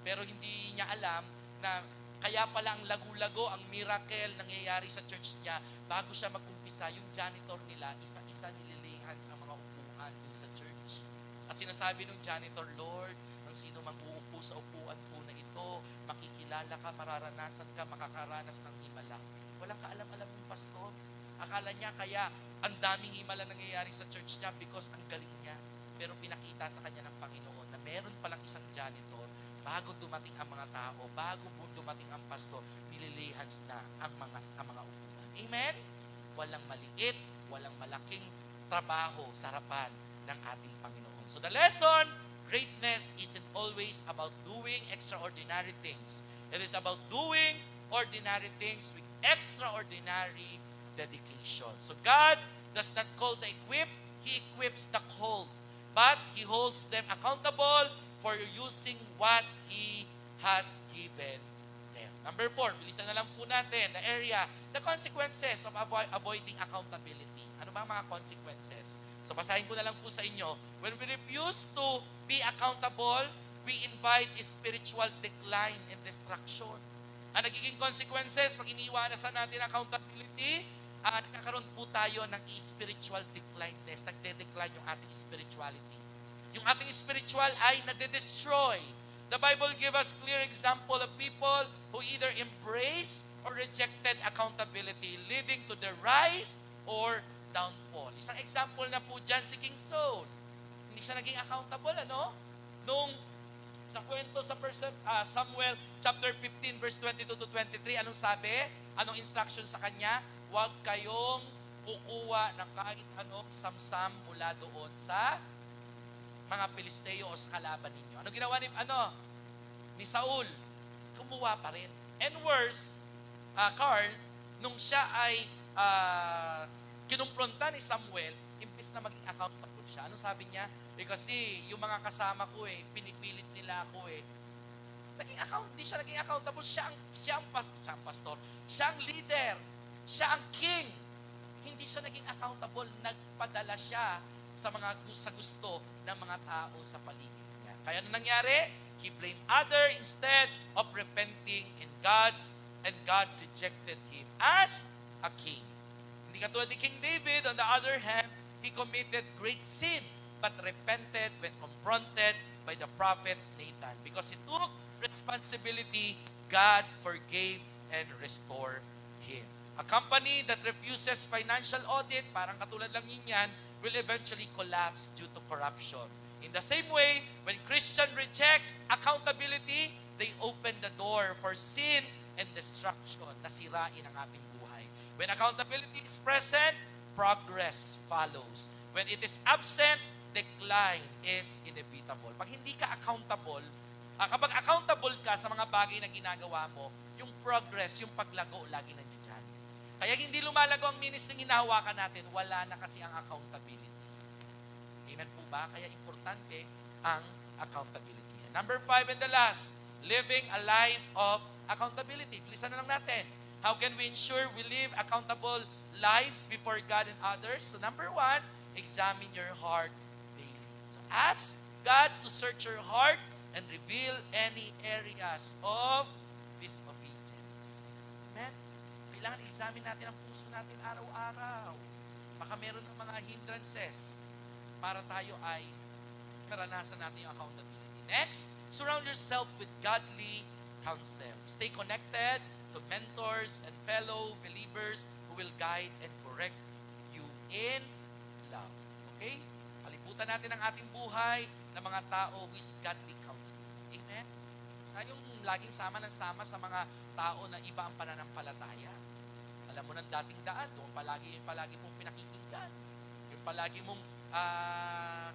Pero hindi niya alam na kaya pala ang lagu-lago, ang miracle nangyayari sa church niya, bago siya mag-umpisa, yung janitor nila, isa-isa nililihans ang mga upuan sa church. At sinasabi ng janitor, Lord, ang sino mang uupo sa upuan po na ito, makikilala ka, mararanasan ka, makakaranas ng himala. Walang kaalam-alam ng pastor. Akala niya kaya ang daming himala nangyayari sa church niya because ang galing niya. Pero pinakita sa kanya ng Panginoon na meron palang isang janitor, bago dumating ang mga tao, bago dumating ang pastor, nililihans na ang mga upuan. Amen? Walang maliit, walang malaking trabaho sa harapan ng ating Panginoon. So the lesson, greatness isn't always about doing extraordinary things. It is about doing ordinary things with extraordinary dedication. So God does not call the equipped, He equips the called. But He holds them accountable for using what He has given them. Number 4, bilisan na lang po natin, the consequences of avoiding accountability. Ano ba ang mga consequences? So basahin ko na lang po sa inyo. When we refuse to be accountable, we invite spiritual decline and destruction. Ang nagiging consequences, pag iniiwasan natin accountability, nagkakaroon po tayo ng spiritual declineness. Nagde-decline yung ating spirituality. Yung ating spiritual ay nade-destroy. The Bible gives us clear example of people who either embrace or rejected accountability, leading to the rise or downfall. Isang example na po dyan si King Saul. Hindi siya naging accountable, ano? Nung sa kwento sa Samuel chapter 15 verse 22 to 23, anong sabi? Anong instruction sa kanya? Huwag kayong kukuha ng kahit anong samsam mula doon sa mga Pilisteo o sa kalaban ninyo. Ano ginawa ni Saul? Kumuha pa rin. And worse, Carl, nung siya ay kinumpronta ni Samuel, imbis na maging accountable siya. Ano sabi niya? Kasi yung mga kasama ko pinipilit nila ako hindi siya naging accountable. Siya ang pastor. Siya ang leader. Siya ang king. Hindi siya naging accountable. Nagpadala siya sa gusto ng mga tao sa paligid niya. Kaya ano nangyari? He blamed others instead of repenting and God rejected him as a king. Hindi katulad ni King David, on the other hand, he committed great sin but repented when confronted by the prophet Nathan. Because he took responsibility, God forgave and restored him. A company that refuses financial audit, parang katulad lang yan, will eventually collapse due to corruption. In the same way, when Christians reject accountability, they open the door for sin and destruction na sirain ang ating buhay. When accountability is present, progress follows. When it is absent, decline is inevitable. Pag hindi ka accountable, kapag accountable ka sa mga bagay na ginagawa mo, yung progress, yung paglago, lagi nandiyan. Kaya hindi lumalago ang ministry na hinahawakan natin, wala na kasi ang accountability. Amen po ba? Kaya importante ang accountability. Number 5 and the last, living a life of accountability. Bilisan na lang natin. How can we ensure we live accountable lives before God and others? So number 1, examine your heart daily. So ask God to search your heart and reveal any areas of disobedience. Amen? Kailangan i-examine natin ang puso natin araw-araw. Baka meron ng mga hindrances para tayo ay karanasan natin yung accountability. Next, surround yourself with godly counsel. Stay connected to mentors and fellow believers who will guide and correct you in love. Okay? Paliputan natin ang ating buhay ng mga tao with godly counsel. Amen? Tayong laging sama ng sama sa mga tao na iba ang pananampalataya. Alam mo ng dating daan, doon palagi mong pinakikinggan. Yung palagi mong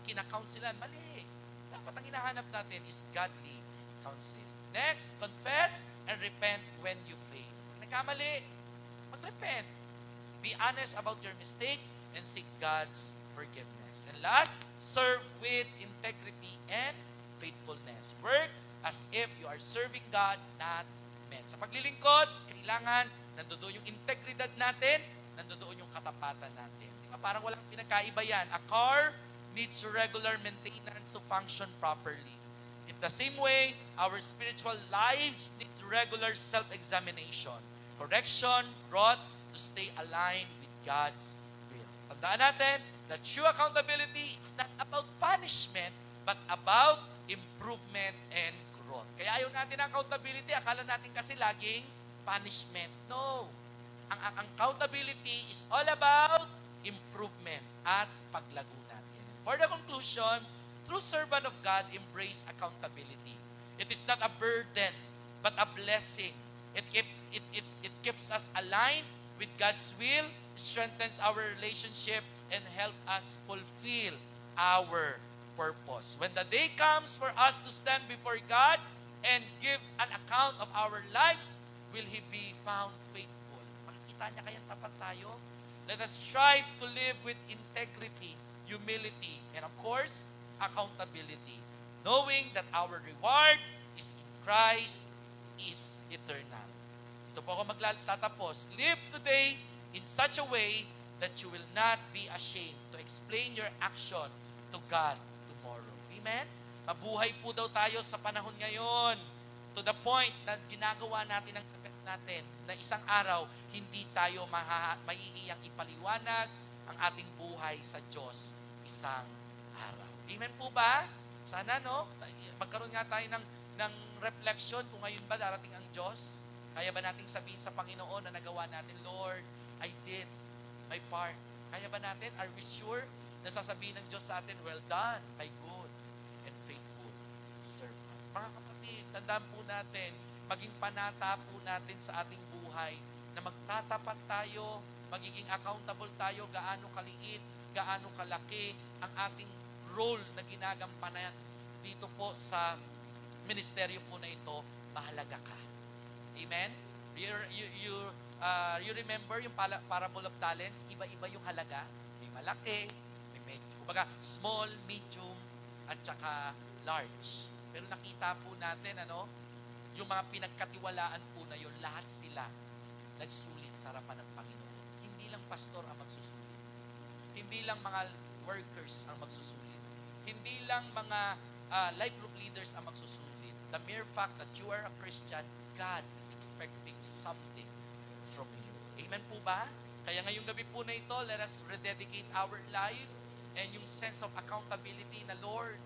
kinakounselan, mali. Dapat ang hinahanap natin is godly counsel. Next, confess and repent when you fail. Pag nagkamali, mag-repent. Be honest about your mistake and seek God's forgiveness. And last, serve with integrity and faithfulness. Work as if you are serving God, not men. Sa paglilingkod, kailangan nandoon yung integridad natin, nandoon yung katapatan natin. Di ba? Parang walang pinagkaiba yan. A car needs regular maintenance to function properly. In the same way, our spiritual lives need regular self-examination, correction, growth to stay aligned with God's will. Tandaan natin that true accountability is not about punishment, but about improvement and growth. Kaya ayaw natin ang accountability, akala natin kasi laging punishment. No. Ang accountability is all about improvement at paglago natin. For the conclusion, true servant of God embrace accountability. It is not a burden, but a blessing. It keeps us aligned with God's will, strengthens our relationship, and help us fulfill our purpose. When the day comes for us to stand before God and give an account of our lives, will He be found faithful? Makikita niya kayang tapat tayo? Let us strive to live with integrity, humility, and of course, accountability, knowing that our reward is in Christ is eternal. Ito po ako magtatapos. Live today in such a way that you will not be ashamed to explain your action to God tomorrow. Amen? Mabuhay po daw tayo sa panahon ngayon to the point na ginagawa natin ang confess natin na isang araw hindi tayo mahihiyang ipaliwanag ang ating buhay sa Diyos isang araw. Amen po ba? Sana magkaroon nga tayo ng reflection kung ngayon ba darating ang Diyos. Kaya ba nating sabihin sa Panginoon na nagawa natin, Lord, I did my part. Kaya ba natin? Are we sure na sasabihin ng Diyos sa atin, well done, my good and faithful servant. Mga kapatid, tandaan po natin, maging panata po natin sa ating buhay na magtatapat tayo, magiging accountable tayo, gaano kaliit, gaano kalaki ang ating role na ginagampanan dito po sa ministeryo po na ito, mahalaga ka. Amen? You remember yung parable of talents? Iba-iba yung halaga. May malaki, may medyo. Kumbaga, small, medium, at saka large. Pero nakita po natin, yung mga pinagkatiwalaan po na yun, lahat sila nagsulit sa harapan ng Panginoon. Hindi lang pastor ang magsusulit. Hindi lang mga workers ang magsusulit. Hindi lang mga life group leaders ang magsusulit. The mere fact that you are a Christian, God is expecting something from you. Amen po ba? Kaya ngayong gabi po na ito, let us rededicate our life and yung sense of accountability na Lord,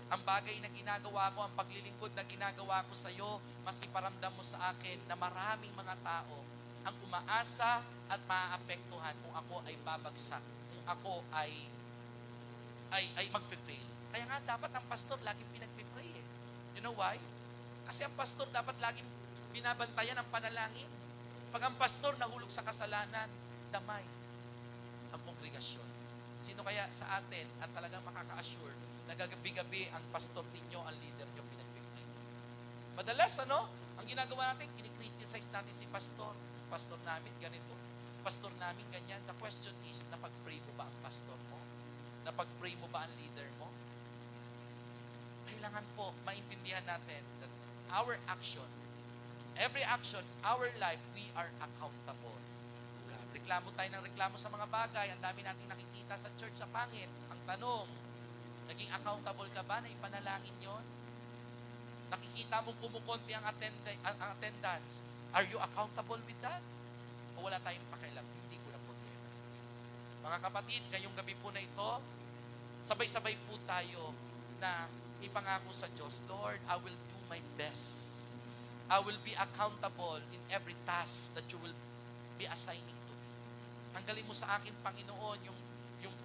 ang bagay na ginagawa ko, ang paglilingkod na ginagawa ko sa iyo, mas iparamdam mo sa akin na maraming mga tao ang umaasa at maaapektuhan kung ako ay babagsak, kung ako ay magpe-fail. Kaya nga dapat ang pastor laging pinagpipray eh. You know why? Kasi ang pastor dapat laging binabantayan ang panalangin. Pag ang pastor nahulog sa kasalanan, damay ang kongregasyon. Sino kaya sa atin at talagang makaka-assure na gagabi-gabi ang pastor ninyo, ang leader nyo pinagpipray? Madalas, ang ginagawa natin, kinikriticize natin si pastor. Pastor namin ganito. Pastor namin ganyan. The question is, napag-pray mo ba ang pastor mo? Napag-pray mo ba ang leader mo? Kailangan po maintindihan natin that our action, every action, our life, we are accountable to God. Reklamo tayo ng reklamo sa mga bagay. Ang dami natin nakikita sa church sa pangit. Ang tanong, naging accountable ka ba na ipanalangin yon? nakikita mo kumukonti ang attendance, are you accountable with that? O wala tayong pakialam? Hindi ko na problema. Mga kapatid, ngayong gabi po na ito, sabay-sabay po tayo na ipangako sa Diyos, Lord, I will do my best. I will be accountable in every task that you will be assigning to me. Tanggalin mo sa akin, Panginoon, yung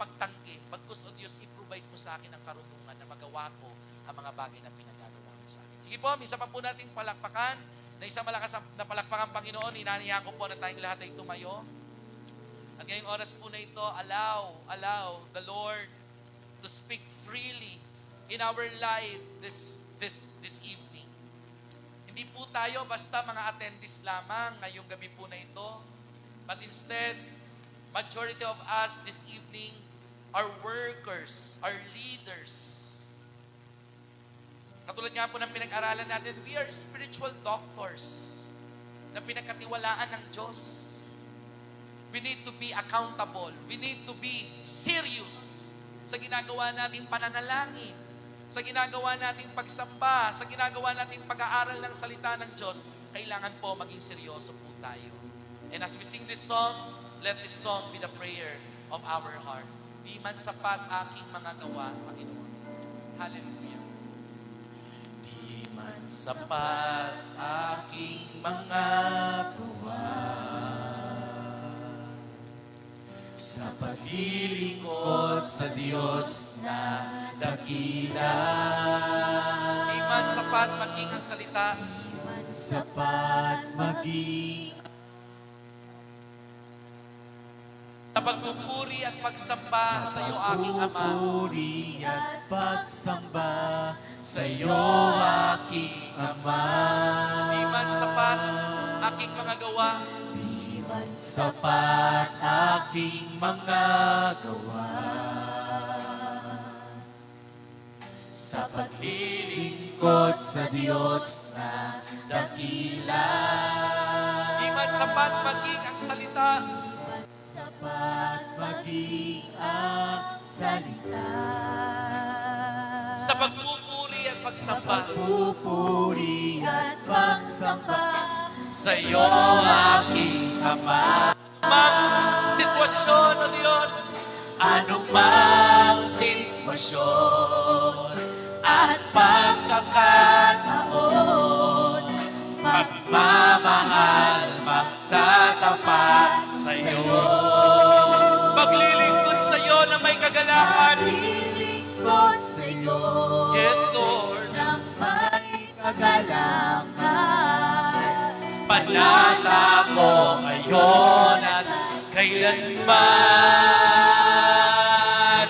pagtanggi. Bagkus, O Diyos, i-provide mo sa akin ang karunungan na magawa ko ang mga bagay na pinagagawa mo sa akin. Sige po, misa pa po nating palakpakan na isang malakas na palakpakan, Panginoon. Inanihan ko po na tayong lahat ay tumayo. At ngayong oras po na ito, allow the Lord to speak freely in our life this evening. Hindi po tayo basta mga attendees lamang ngayong gabi po na ito. But instead, majority of us this evening are workers, are leaders. Katulad nga po ng pinag-aralan natin, we are spiritual doctors na pinagkatiwalaan ng Diyos. We need to be accountable. We need to be serious sa ginagawa nating pananalangin, sa ginagawa nating pagsamba, sa ginagawa nating pag-aaral ng salita ng Diyos. Kailangan po maging seryoso po tayo. And as we sing this song, let this song be the prayer of our heart. Di man sapat aking mga gawa, Panginoon. Hallelujah. Di man sapat aking mga gawa sa paglilingkod sa Diyos na dakila. Di man sapat maging ang salita, Di man sapat maging sa pagpupuri at pagsamba sa iyo, aking Ama. pagpupuri at pagsamba sa iyo, aking Ama. Di man sapat aking mga gawa, Di man sapat aking mga gawa sa paglilingkod sa Diyos na dakila. di man sapat maging ang salita, Sapat maging ang salita sa pagpupuri at sa pagsamba pagpupuri at pagsamba sa iyo, aking Ama. Mang sitwasyon, O Diyos, Anumang sitwasyon at pagkakataon, pagmamahal magtatapat sa iyo. maglilingkod sa iyo na may kagalakan. Maglilingkod sa iyo Yes, Lord. ng may kagalakan. Panata ko ngayon at kailanman,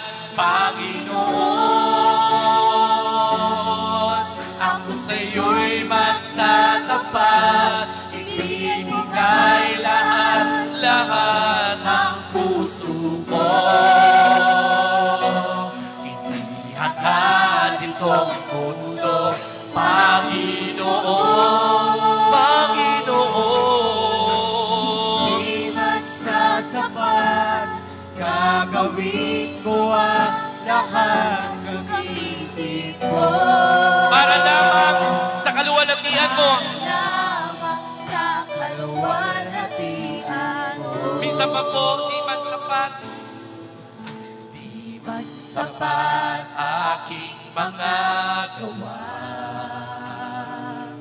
Panginoon. Ako sa iyo'y magtatapat, ibibigay lahat ang puso ko. Hindi hangad itong mundo, Panginoon, Panginoon. Di man sasapat, gagawin ko ang lahat ng ibig mo. Para lamang sa kaluwalhatian mo. Lamang sa kaluwalhatian mo. Minsan pa po, di man sapat Di man sapat aking mga gawa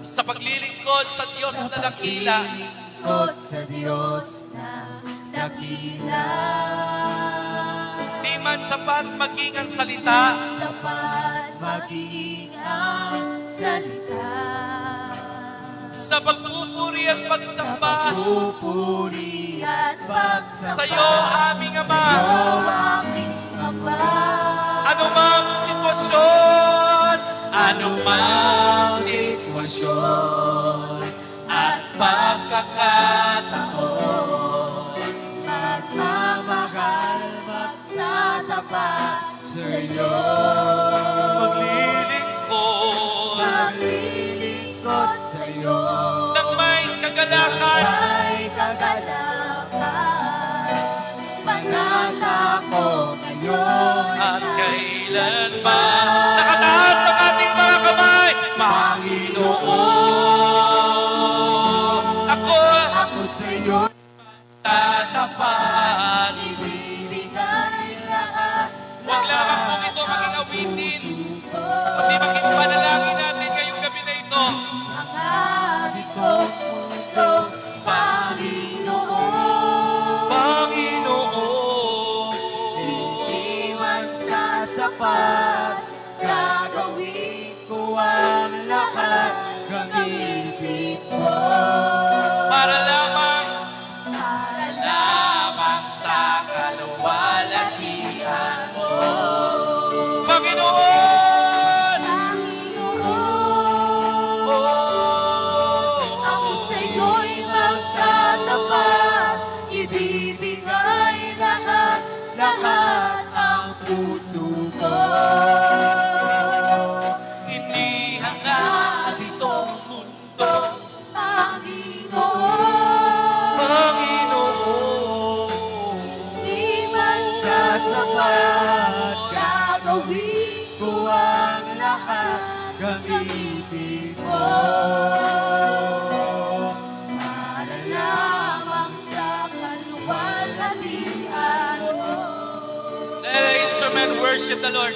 sa paglilingkod sa Diyos na dakila. paglilingkod sa Diyos na dakila. Di man sapat maging ang salita, Sapat maging ang salita sa pagpupuri at sa pagsamba pagpupuri at pagsamba sa iyo, aming Ama. sa iyo, aming Ama. Anumang sitwasyon, Anumang sitwasyon at pagkakataon, pagmamahal magtatapat sa iyo. maglilingkod Maglilingkod sa iyo ng may kagalakan. ay kagalakan. Panata ko ngayon At kailanman nakataas ang ating mga kamay, Panginoon. Ipanalangin natin ngayong gabi na ito. ang ating mundo, Panginoon. Panginoon, Hindi man sasapat, gagawin ko ang lahat, gamitin mo. para lamang Para lamang sa kaluwalhatian mo. Panginoon. Panginoon, Oh, ako sa'yo'y magtatapat, ibibigay lahat ang puso ko. hindi hangad itong mundo, Panginoon, Panginoon. di man sasapat, gagawin ko ang lahat, gamitin mo. Para lamang sa kaluwalhatian mo. Let the instrument worship the Lord.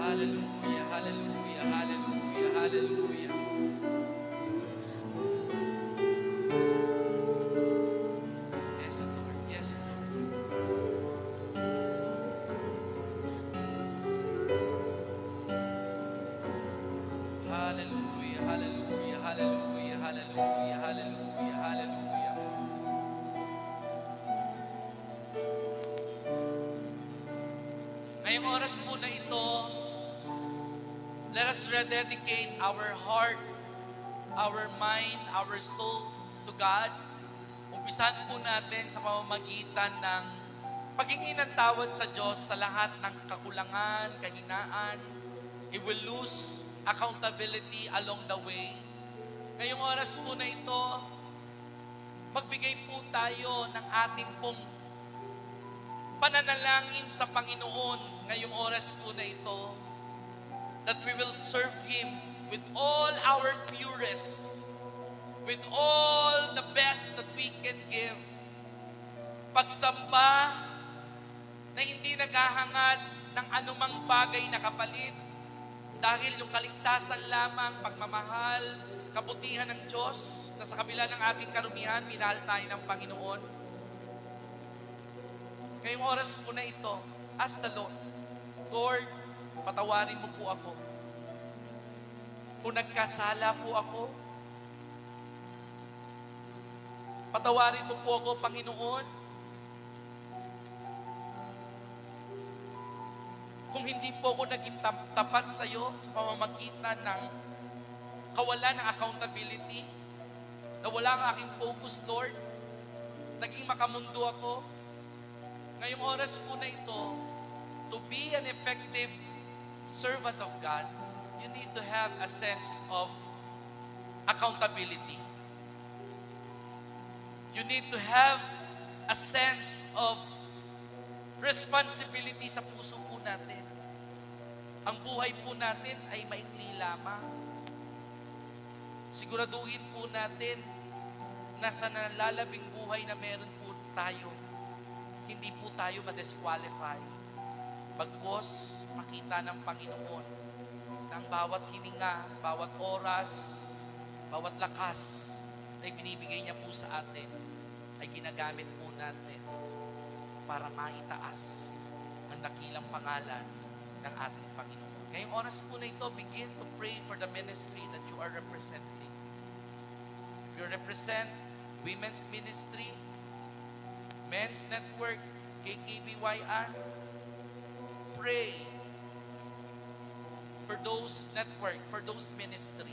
Hallelujah, hallelujah, hallelujah, hallelujah. Yes, Lord, yes, Lord. Hallelujah, hallelujah, hallelujah, hallelujah, hallelujah, hallelujah. Ngayong oras po na ito, let us rededicate our heart, our mind, our soul to God. Umpisahan po natin sa pamamagitan ng paghingi ng tawad sa Diyos sa lahat ng kakulangan, kahinaan. It will lose accountability along the way. Ngayong oras po na ito, magbigay po tayo ng ating pong pananalangin sa Panginoon ngayong oras po na ito, that we will serve Him with all our purest, with all the best that we can give. Pagsamba na hindi naghahangad ng anumang bagay na kapalit, dahil yung kaligtasan lamang, pagmamahal, kabutihan ng Diyos, na sa kabila ng ating karumihan, minahal tayo ng Panginoon. Ngayong oras po na ito, ask the Lord, Lord, patawarin mo po ako. Kung nagkasala po ako, patawarin mo po ako, Panginoon. Kung hindi po ako naging tapat sa iyo sa pamamagitan ng kawalan ng accountability, nawala ang aking focus, Lord, naging makamundo ako. Ngayong oras po na ito, to be an effective servant of God, you need to have a sense of accountability. You need to have a sense of responsibility sa puso po natin. Ang buhay po natin ay maikli lamang. Siguraduhin po natin na sa nalalabing buhay na meron po tayo, hindi po tayo ma-disqualify. Bagkos makita ng Panginoon na ang bawat hininga, bawat oras, bawat lakas na ibinibigay niya po sa atin ay ginagamit po natin para maitaas ang dakilang pangalan ng ating Panginoon. Ngayong oras po na ito, begin to pray for the ministry that you are representing. If you represent women's ministry, men's network, KKBYR, pray for those network, for those ministry.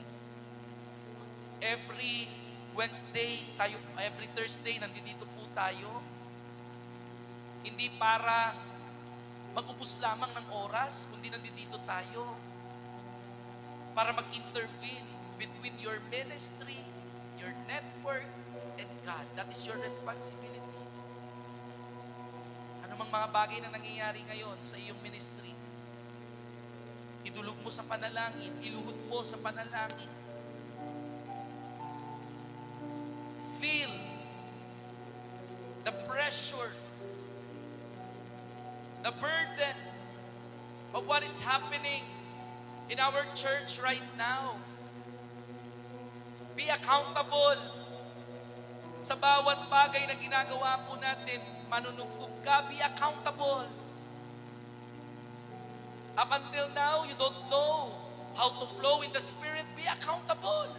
Every Wednesday, every Thursday, nandito po tayo. Hindi para mag-ubos lamang ng oras, kundi nandito tayo para mag-intervene between your ministry, your network, and God. That is your responsibility. Ano mang mga bagay na nangyayari ngayon sa iyong ministry, idulog mo sa panalangin, iluhod mo sa panalangin. Feel the pressure, the burden of what is happening in our church right now. Be accountable sa bawat bagay na ginagawa po natin. Manunugtog ka, be accountable. Up until now, you don't know how to flow in the Spirit. Be accountable.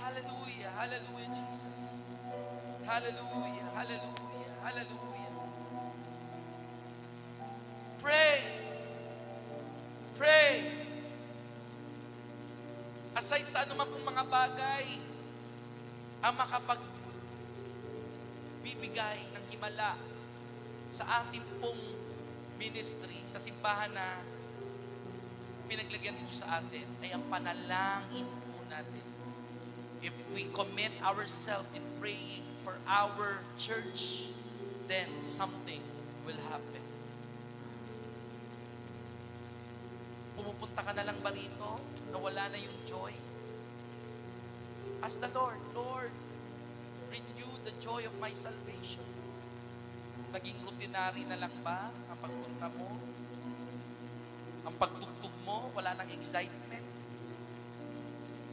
Hallelujah, hallelujah, Jesus. Hallelujah, hallelujah, hallelujah. Pray. Pray. Aside sa anuman pong mga bagay, ang makapagbibigay ng himala sa ating pong ministry, sa simbahan na pinaglagyan po sa atin, ay ang panalangin po natin. If we commit ourselves in praying for our church, then something will happen. Pumupunta ka na lang ba rito na wala na yung joy? Ask the Lord, Lord, renew the joy of my salvation. Naging routinary na lang ba ang pagpunta mo? Ang pagtugtog mo, wala nang excitement.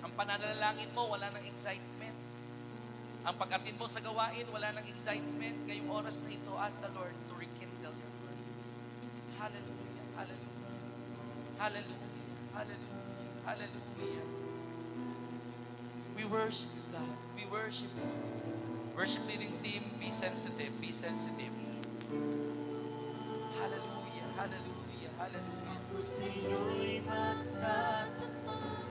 Ang pananalangin mo, wala nang excitement. Ang pag-attend mo sa gawain, wala nang excitement. Ngayong oras na ito, ask the Lord to rekindle your word. Hallelujah, hallelujah, hallelujah, hallelujah, hallelujah. We worship you, God. We worship you. Worship leading team, be sensitive, be sensitive. Hallelujah, hallelujah, hallelujah. Ako sa'yo'y magtatapat,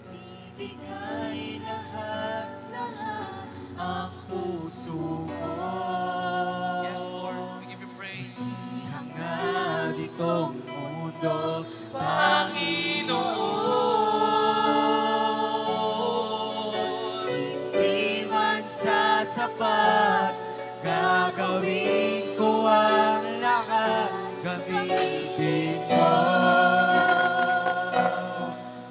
ibigay lahat ang puso ko. Yes, Lord, we give you praise. Hangad itong mundo, Panginoon. hindi man sasapat, gagawin ko ang lahat, gamitin mo.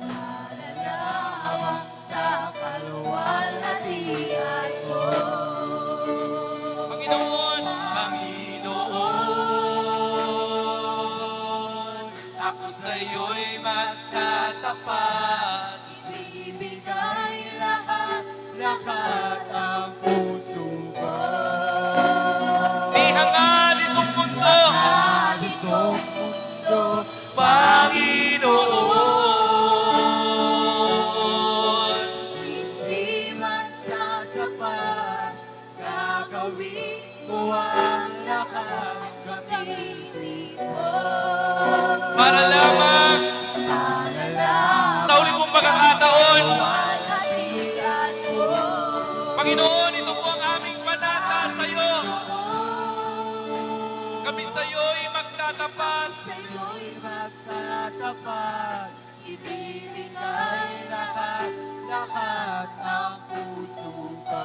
Para lamang sa kaluwalhatian mo. Panginoon, Panginoon, ako sa'yo'y magtatapat. Ibibigay lahat ang puso ko. Di hangad itong mundo, Hangad itong mundo, Panginoon. hindi man sasapat, gagawin ko ang lahat, gamitin mo. Para lamang Para lang sa uli pong pagkakataon, walhatian mo. Panginoon, ito po ang aming panata sa'yo. Kami sa'yo'y magtatapat. Sa'yo'y magtatapat, ibibigay lahat ang puso ko.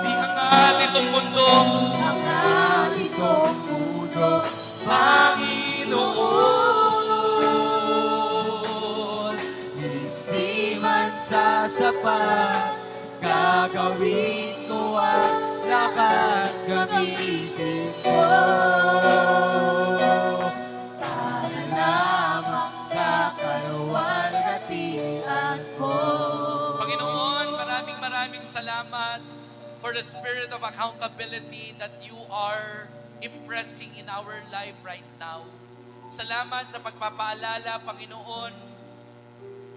Di hangad itong mundo, Hangad itong mundo, Panginoon. hindi man sasapat, gagawin ko ang lahat, gamitin ko. Para lamang sa kaluwalhatian mo. Panginoon, maraming salamat for the spirit of accountability that you are impressing in our life right now. Salamat sa pagpapaalala, Panginoon,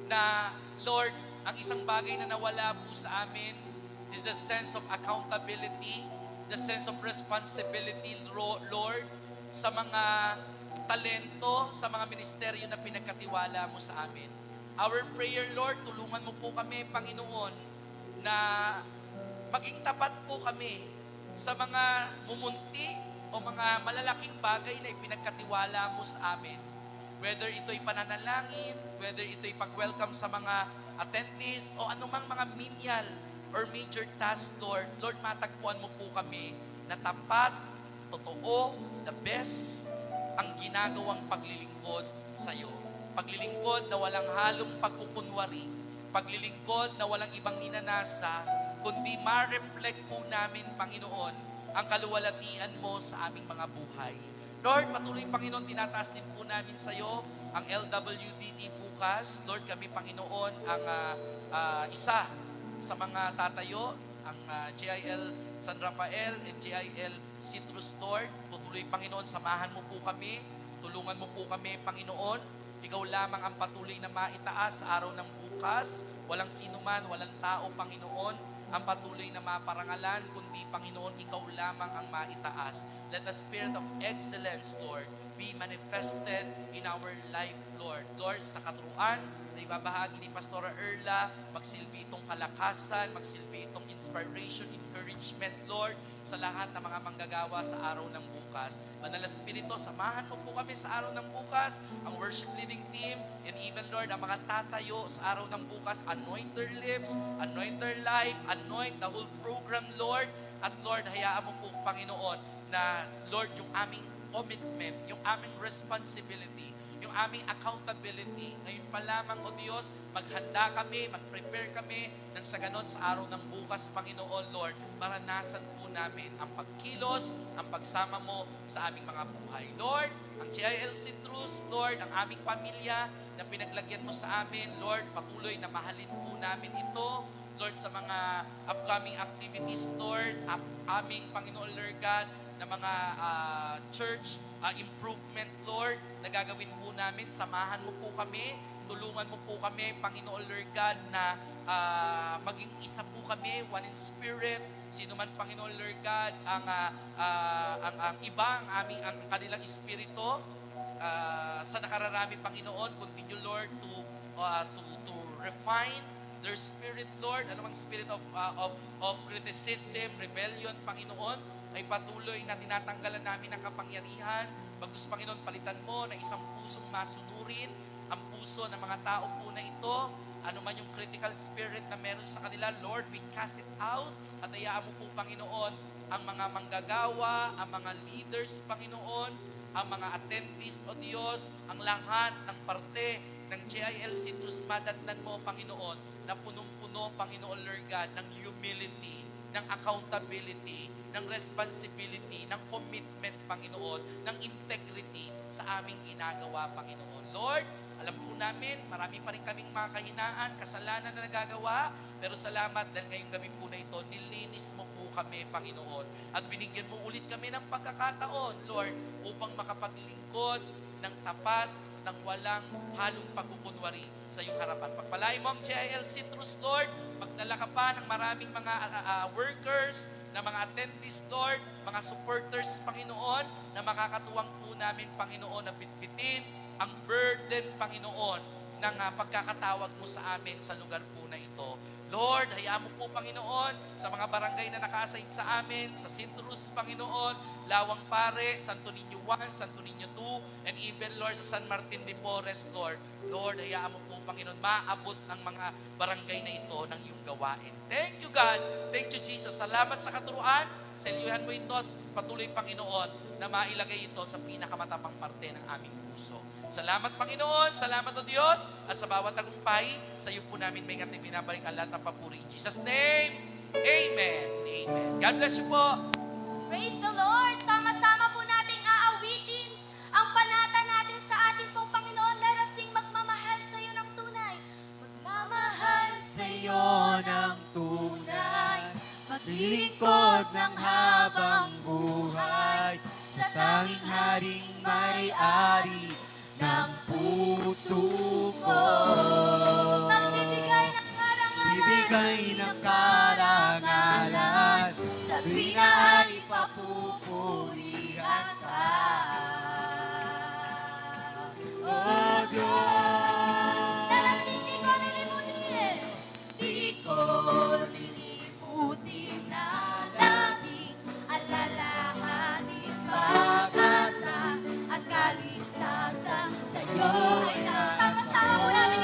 na Lord, ang isang bagay na nawala po sa amin is the sense of accountability, the sense of responsibility, Lord, sa mga talento, sa mga ministeryo na pinagkatiwala mo sa amin. Our prayer, Lord, tulungan mo po kami, Panginoon, na maging tapat po kami sa mga mumunti o mga malalaking bagay na ipinagkatiwala mo sa amin. Whether ito'y pananalangin, whether ito'y pag-welcome sa mga attendees, o anumang mga menial or major task, Lord, matagpuan mo po kami na tapat, totoo, the best, ang ginagawang paglilingkod sa iyo. Paglilingkod na walang halong pagkukunwari, paglilingkod na walang ibang ninanasa, kundi ma-reflect po namin, Panginoon, ang kaluwalhatian mo sa aming mga buhay. Lord, patuloy, Panginoon, tinataas din po namin sa iyo ang LWDT bukas. Lord, kami, Panginoon, ang isa sa mga tatayo, ang JIL San Rafael and JIL Citrus, Lord. Patuloy, Panginoon, samahan mo po kami, tulungan mo po kami, Panginoon. Ikaw lamang ang patuloy na maitaas sa araw ng bukas. Walang sinuman, walang tao, Panginoon, ang patuloy na maparangalan, kundi, Panginoon, ikaw lamang ang maitaas. Let the spirit of excellence, Lord, be manifested in our life, Lord. Lord, sa katuruan na ibabahagi ni Pastora Erla, magsilbi itong kalakasan, magsilbi itong inspiration, encouragement, Lord, sa lahat ng mga manggagawa sa araw ng bukas. Banal na Espiritu, samahan mo po kami sa araw ng bukas, ang worship leading team, and even, Lord, ang mga tatayo sa araw ng bukas, anoint their lips, anoint their life, anoint the whole program, Lord. At Lord, hayaan mo po, Panginoon, na, Lord, yung aming commitment, yung aming responsibility, yung aming accountability. Ngayon pa lamang, O Diyos, maghanda kami, mag-prepare kami nang sa ganon sa araw ng bukas, Panginoon, Lord, maranasan po namin ang pagkilos, ang pagsama mo sa aming mga buhay. Lord, ang JIL Citrus, Lord, ang aming pamilya na pinaglagyan mo sa amin, Lord, patuloy na mahalin po namin ito. Lord, sa mga upcoming activities, Lord, aming Panginoon, Lord God, na mga church improvement, Lord, na gagawin po namin. Samahan mo po kami, tulungan mo po kami, Panginoon, Lord God, na maging isa po kami, one in spirit. Sino man, Panginoon, Lord God, ang iba, ang kanilang espiritu, sa nakararami, Panginoon, continue, Lord, to refine their spirit, Lord. Anumang spirit of criticism, rebellion, Panginoon, ay patuloy na tinatanggalan namin ng kapangyarihan. Bagus, Panginoon, palitan mo na isang pusong masunurin ang puso ng mga tao po na ito. Ano man yung critical spirit na meron sa kanila, Lord, we cast it out. At hayaan mo po, Panginoon, ang mga manggagawa, ang mga leaders, Panginoon, ang mga attendees, O Diyos, ang lahat ng parte ng JIL Citrus, madatnan mo, Panginoon, na punong-puno, Panginoon, Lord God, ng humility, ng accountability, ng responsibility, ng commitment, Panginoon, ng integrity sa aming ginagawa, Panginoon. Lord, alam po namin, marami pa rin kaming mga kahinaan, kasalanan na nagagawa, pero salamat dahil ngayong gabi po na ito, nilinis mo po kami, Panginoon, at binigyan mo ulit kami ng pagkakataon, Lord, upang makapaglingkod ng tapat, ng walang halong pagkukunwari sa iyong harapan. Pagpalain mo ang JIL Citrus, Lord. Magdala ka pa ng maraming mga workers, na mga attendees, Lord, mga supporters, Panginoon, na makakatuwang po namin, Panginoon, na bitbitin ang burden, Panginoon, ng pagkakatawag mo sa amin sa lugar po na ito. Lord, hayaan mo po, Panginoon, sa mga barangay na naka-assign sa amin, sa Citrus, Panginoon, Lawang Pare, Santo Niño 1, Santo Niño 2, and even, Lord, sa San Martin de Porres, Lord. Lord, hayaan mo po, Panginoon, maabot ng mga barangay na ito ng iyong gawain. Thank you, God. Thank you, Jesus. Salamat sa katuruan. Selyuhan mo ito at patuloy, Panginoon, na mailagay ito sa pinakamatapang parte ng aming puso. Salamat, Panginoon. Salamat, O Diyos. At sa bawat tagumpay, sa iyo po namin may ngati binabalik ang lahat ng papuri. In Jesus' name, Amen. Amen. God bless you po. Praise the Lord! Sama-sama po nating aawitin ang panata natin sa ating pong Panginoon. Let us sing magmamahal sa iyo ng tunay. Magmamahal sa iyo ng tunay. Maglilingkod ng habang buhay sa tanging haring may-ari ng puso ko. Magbibigay ng karangalan, bibigay ng karangalan, sa tuwing na ipapupurihan ka. O Diyos, hindi ko lilimutin, di ko lilimutin na laging alalahanin pag-asa at kaligtasan sa iyo ay sama-sama po natin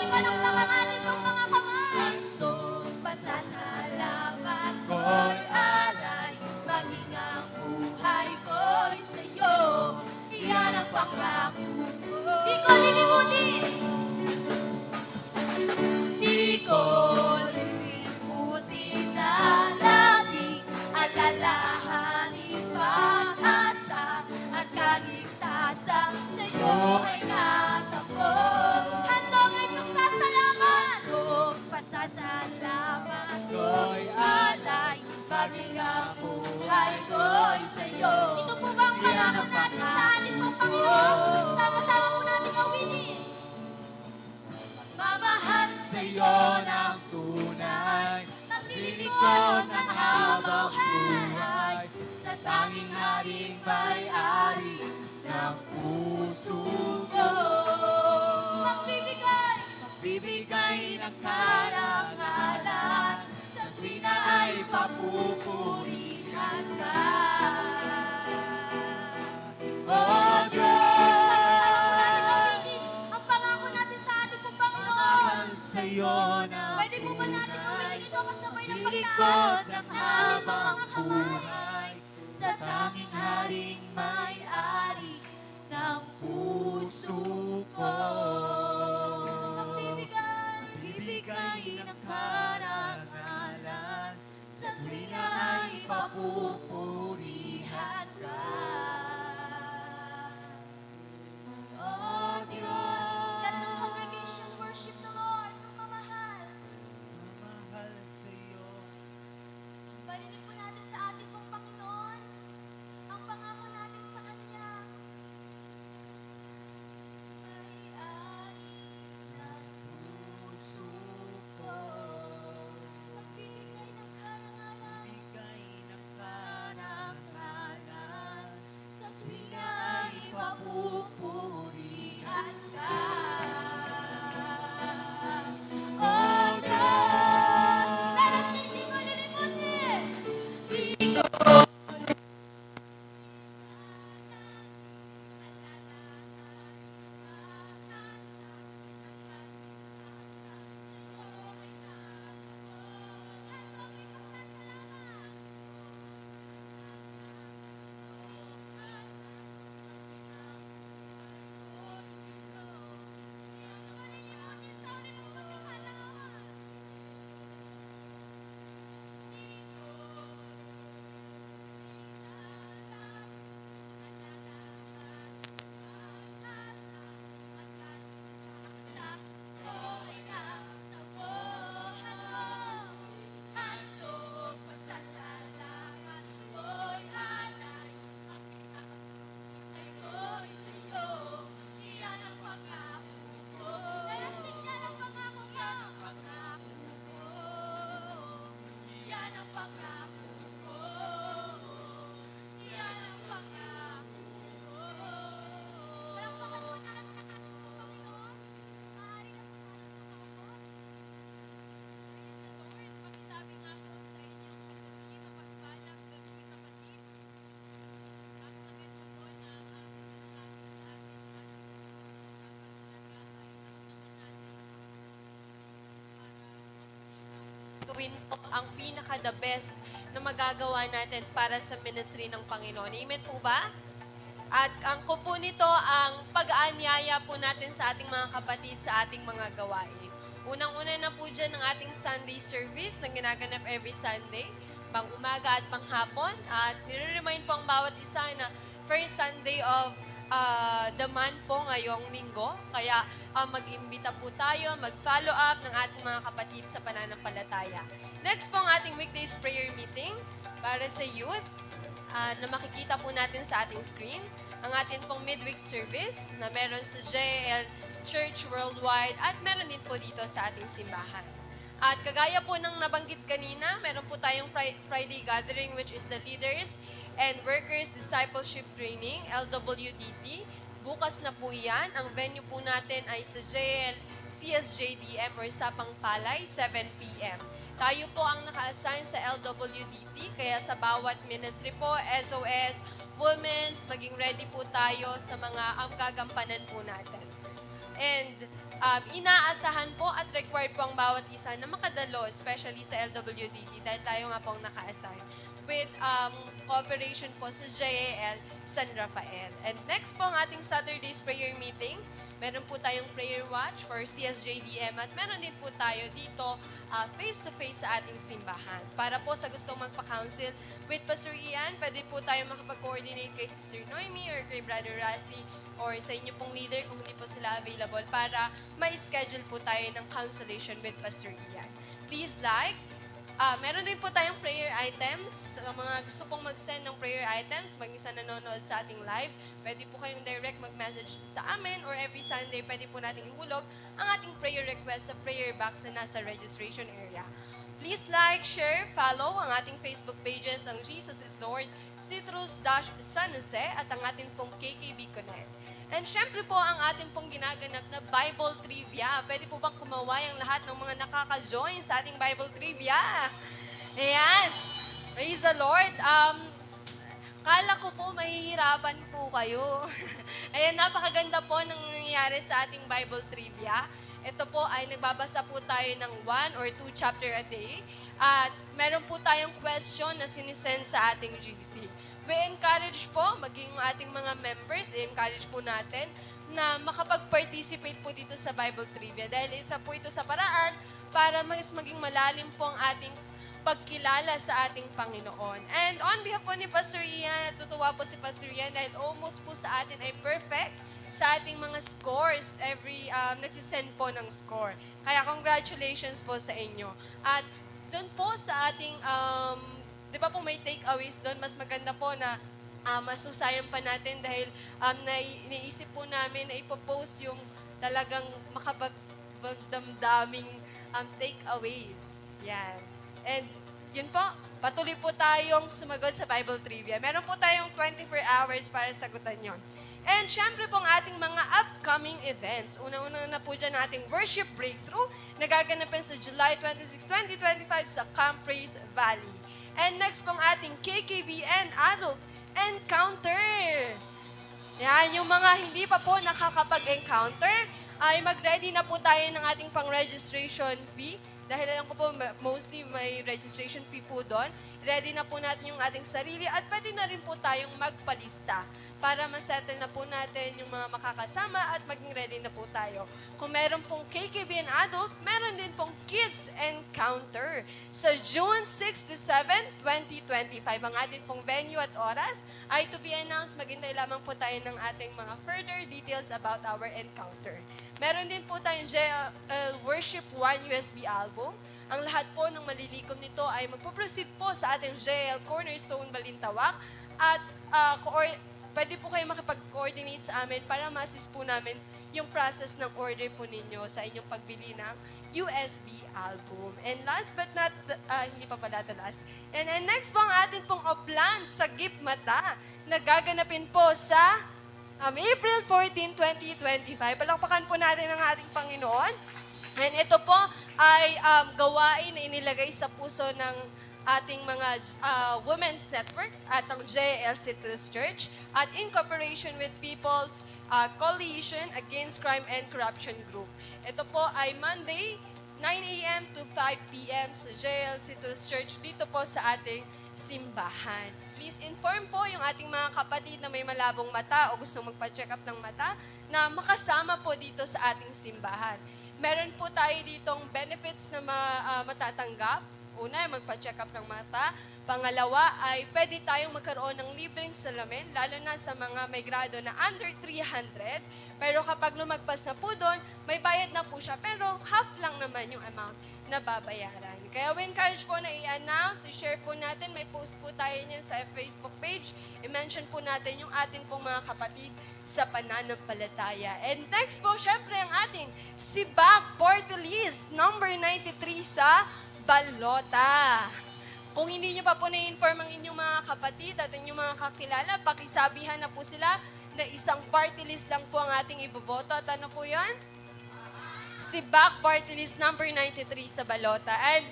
sa'yo ng tunay. Maglilingkod ng habang buhay sa tanging haring may-ari ng puso ko. Magbibigay ng karangalan, sa tuwina ay papupurihan ka. Oh Diyos, Ang pangako natin sa ating pong Panginoon. mahal sa'yo ng Pwede po ba natin gawin ito kasabay ng Lingkod pagtaas ng habang buhay sa tanging haring may-ari ng puso ko. Bibigay ng karangalan, sa tuwina ay papupurihan ka. Oh Diyos, Let the congregation worship the Lord. Magmamahal. mahal sa'yo. Parinig po natin sa ating pong Panginoon ang pangako natin sa Kanya. May-ari ng Puso ko, magbibigay ng karangalan bigay ng karangalan, sa tuwina ay ay papupurihan ka. Oh God, let us sing Lingkod Lilimutin. Gawin po ang pinaka-the best na magagawa natin para sa ministry ng Panginoon. Amen po ba? At ang ko po nito ang pag-aanyaya po natin sa ating mga kapatid sa ating mga gawain. Unang-una na po dyan ang ating Sunday service na ginaganap every Sunday, pang umaga at pang hapon. At nire-remind po ang bawat isa na first Sunday of the month po ngayong linggo. Kaya mag-imbita po tayo, mag-follow up ng ating mga kapatid sa pananampalataya. Next po ang ating weekdays prayer meeting para sa youth na makikita po natin sa ating screen. Ang ating pong midweek service na meron sa JL Church Worldwide at meron din po dito sa ating simbahan. At kagaya po ng nabanggit kanina, meron po tayong Friday gathering which is the Leaders and Workers Discipleship Training, LWDT. Bukas na po yan. Ang venue po natin ay sa JL CSJDM or Sapang Palay, 7 p.m. Tayo po ang naka-assign sa LWDT, kaya sa bawat ministry po, SOS, Women's, maging ready po tayo sa mga gagampanan po natin. And inaasahan po at required po ang bawat isa na makadalo, especially sa LWDT, dahil tayo nga po ang naka-assign with cooperation po sa JAL San Rafael. And next po ang ating Saturday's prayer meeting. Meron po tayong prayer watch for CSJDM at meron din po tayo dito face-to-face sa ating simbahan. Para po sa gustong magpa-counsel with Pastor Ian, pwede po tayo makapag-coordinate kay Sister Noemi or kay Brother Rusty or sa inyo pong leader kung hindi po sila available para ma-schedule po tayo ng consultation with Pastor Ian. Please like, Meron din po tayong prayer items. Sa mga gusto pong mag-send ng prayer items, mag-isa nanonood sa ating live, pwede po kayong direct mag-message sa amin or every Sunday, pwede po nating ihulog ang ating prayer request sa prayer box na nasa registration area. Please like, share, follow ang ating Facebook pages, ang Jesus is Lord, Citrus-San Jose at ang ating pong KKB Connect. And syempre po ang ating pong ginaganap na Bible Trivia. Pwede po bang kumaway ang lahat ng mga nakaka-join sa ating Bible Trivia? Ayan. Praise the Lord. Kala ko po mahihirapan po kayo. Ayan, napakaganda po ng nangyayari sa ating Bible Trivia. Ito po ay nagbabasa po tayo ng 1 or 2 chapter a day. At meron po tayong question na sinisend sa ating GC. We encourage po, maging ating mga members, encourage po natin na makapag-participate po dito sa Bible Trivia. Dahil isa po ito sa paraan para mas maging malalim po ang ating pagkilala sa ating Panginoon. And on behalf po ni Pastor Ian, natutuwa po si Pastor Ian dahil almost po sa atin ay perfect sa ating mga scores. Every, nagsisend po ng score. Kaya congratulations po sa inyo. At doon po sa ating, di ba po may takeaways doon, mas maganda po na masusayan pa natin dahil naiisip po namin na ipopost yung talagang makapagdamdaming takeaways. Yan. And yun po, patuloy po tayong sumagot sa Bible Trivia. Meron po tayong 24 hours para sagutan yon. And syempre po ang ating mga upcoming events. Una-una na po dyan ang ating Worship Breakthrough na gaganapin sa July 26, 2025 sa Camp Praise Valley. And next pong ating KKBN Adult Encounter. Yan, yung mga hindi pa po nakakapag-encounter, ay mag-ready na po tayo ng ating pang-registration fee. Dahil alam ko po, mostly may registration fee po doon. Ready na po natin yung ating sarili at pwede na rin po tayong magpalista para masettle na po natin yung mga makakasama at maging ready na po tayo. Kung meron pong KKBN Adult, meron din pong Kids Encounter sa June 6 to 7, 2025. Ang ating pong venue at oras ay to be announced. Maghintay lamang po tayo ng ating mga further details about our encounter. Meron din po tayong Worship 1 USB album. Ang lahat po ng malilikom nito ay magpo-proceed po sa ating JL Cornerstone Balintawak at pwede po kayo makipag-coordinate sa amin para ma-assist po namin yung process ng order po ninyo sa inyong pagbili ng USB album. And last but not, hindi pa pala ito last. And next po ang atin pong oplan sa Gift Mata na gaganapin po sa April 14, 2025. Palakpakan po natin ang ating Panginoon. And ito po ay gawain na inilagay sa puso ng ating mga Women's Network at ang JL Citrus Church at in cooperation with People's Coalition Against Crime and Corruption Group. Ito po ay Monday, 9 a.m. to 5 p.m. sa JL Citrus Church dito po sa ating simbahan. Please inform po yung ating mga kapatid na may malabong mata o gusto magpa-check up ng mata na makasama po dito sa ating simbahan. Meron po tayo ditong benefits na matatanggap. Una, magpa-check up ng mata. Pangalawa ay pwede tayong magkaroon ng libreng salamin, lalo na sa mga may grado na under 300. Pero kapag lumagpas na po doon, may bayad na po siya. Pero half lang naman yung amount na babayaran. Kaya we encourage po na i-announce, i-share po natin. May post po tayo niyan sa Facebook page. I-mention po natin yung ating pong mga kapatid sa pananampalataya. And next po, syempre, ang ating Sibak Party List, number 93 sa Balota. Kung hindi nyo pa po na-inform ang inyong mga kapatid at inyong mga kakilala, pakisabihan na po sila na isang party list lang po ang ating iboboto. At ano po yun? Sibak Party List number 93 sa Balota. And